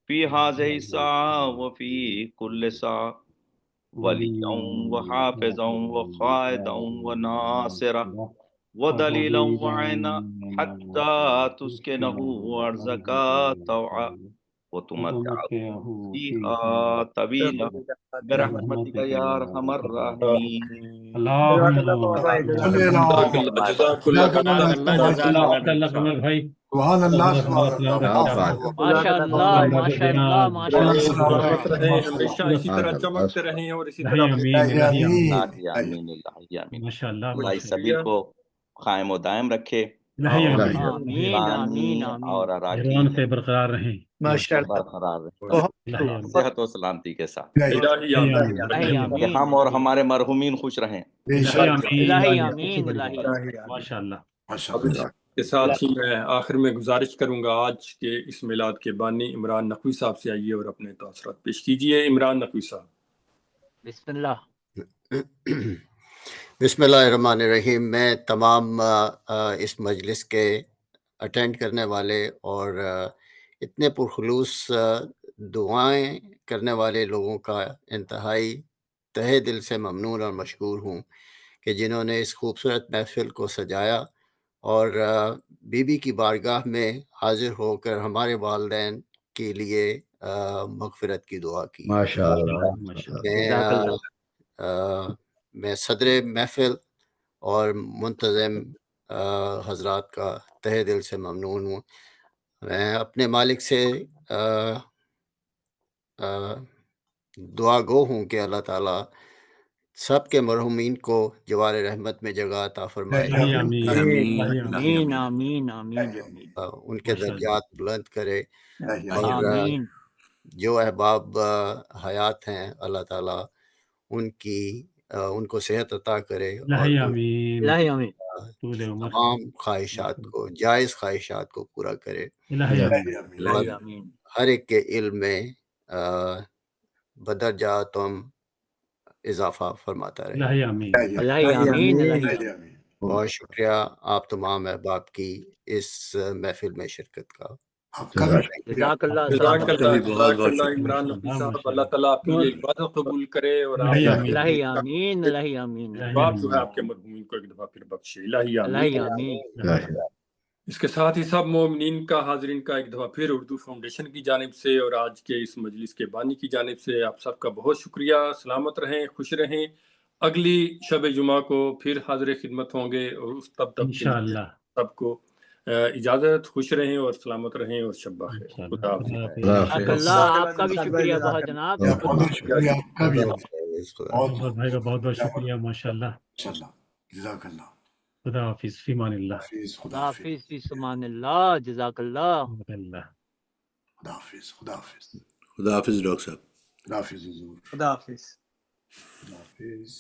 فی ھذہ الساعہ وفی کل ساعہ ولیاً وحافظاً وقائداً وناصرا ودلیلا وعینا حتی تسکنہ ارضک طوعا وتمتعہ فیہا طویلا برحمتک یا ارحم الراحمین۔ سبحان اللہ سبحان اللہ، ماشاء اللہ ہمیشہ اسی طرح چمکتے رہیں اور اسی طرح ماشاء اللہ، اللہ سبھی کو قائم و دائم رکھے، آمین آمین اور آمین اراکین ایران سے برقرار رہیں ماشاءاللہ برقرار بہت رہیں صحت و سلامتی کے ساتھ الہی آمین الہی کہ آمین ہم اور ہمارے مرحومین خوش رہیں الہی آمین الہی ماشاء اللہ. کے ساتھ ہی میں آخر میں گزارش کروں گا آج کے اس میلاد کے بانی عمران نقوی صاحب سے آئیے اور اپنے تاثرات پیش کیجیے. عمران نقوی صاحب. بسم اللہ. بسم اللہ الرحمن الرحیم. میں تمام اس مجلس کے اٹینڈ کرنے والے اور اتنے پرخلوص دعائیں کرنے والے لوگوں کا انتہائی تہہ دل سے ممنون اور مشکور ہوں کہ جنہوں نے اس خوبصورت محفل کو سجایا اور بی بی کی بارگاہ میں حاضر ہو کر ہمارے والدین کے لیے مغفرت کی دعا کی. میں صدر محفل اور منتظم حضرات کا تہہ دل سے ممنون ہوں. میں اپنے مالک سے دعا گو ہوں کہ اللہ تعالیٰ سب کے مرحومین کو جوار رحمت میں جگہ عطا فرمائے، آمین آمین آمین ان کے درجات بلند کرے، اور آمین. جو احباب حیات ہیں اللہ تعالیٰ ان کو صحت عطا کرے اور الہی آمین. تمام خواہشات کو، جائز خواہشات کو پورا کرے، اور الہی آمین. ہر ایک کے علم میں بدرجاتم اضافہ فرماتا رہے. الہی آمین الہی آمین. بہت شکریہ آپ تمام احباب کی اس محفل میں شرکت کا. جزاک اللہ جزاک اللہ عمران نقوی صاحب. اللہ تعالیٰ آپ کی یہ عبادت قبول کرے اور الہی آمین الہی آمین. باپ جو ہے آپ کے مرحومین کو ایک دفعہ پھر بخشے. الہی الہی آمین. آمین. اس کے ساتھ ہی سب مومنین کا، حاضرین کا ایک دفعہ پھر اردو فاؤنڈیشن کی جانب سے اور آج کے اس مجلس کے بانی کی جانب سے آپ سب کا بہت شکریہ. سلامت رہیں، خوش رہیں. اگلی شب جمعہ کو پھر حاضر خدمت ہوں گے اور اس تب تک انشاءاللہ سب کو اجازت. خوش رہیں اور سلامت رہیں اور شب بخیر. خدا حافظ. جزاک اللہ. آپ کا بھی شکریہ بہت جناب. اور بھائی کا بہت بہت شکریہ. ماشاء اللہ. جزاک اللہ. خدا حافظ. فی امان اللہ. خدا حافظ. فی امان اللہ. جزاک اللہ. خدا حافظ. خدا حافظ. خدا حافظ ڈاکٹر صاحب. خدا حافظ حضور. خدا حافظ. خدا حافظ.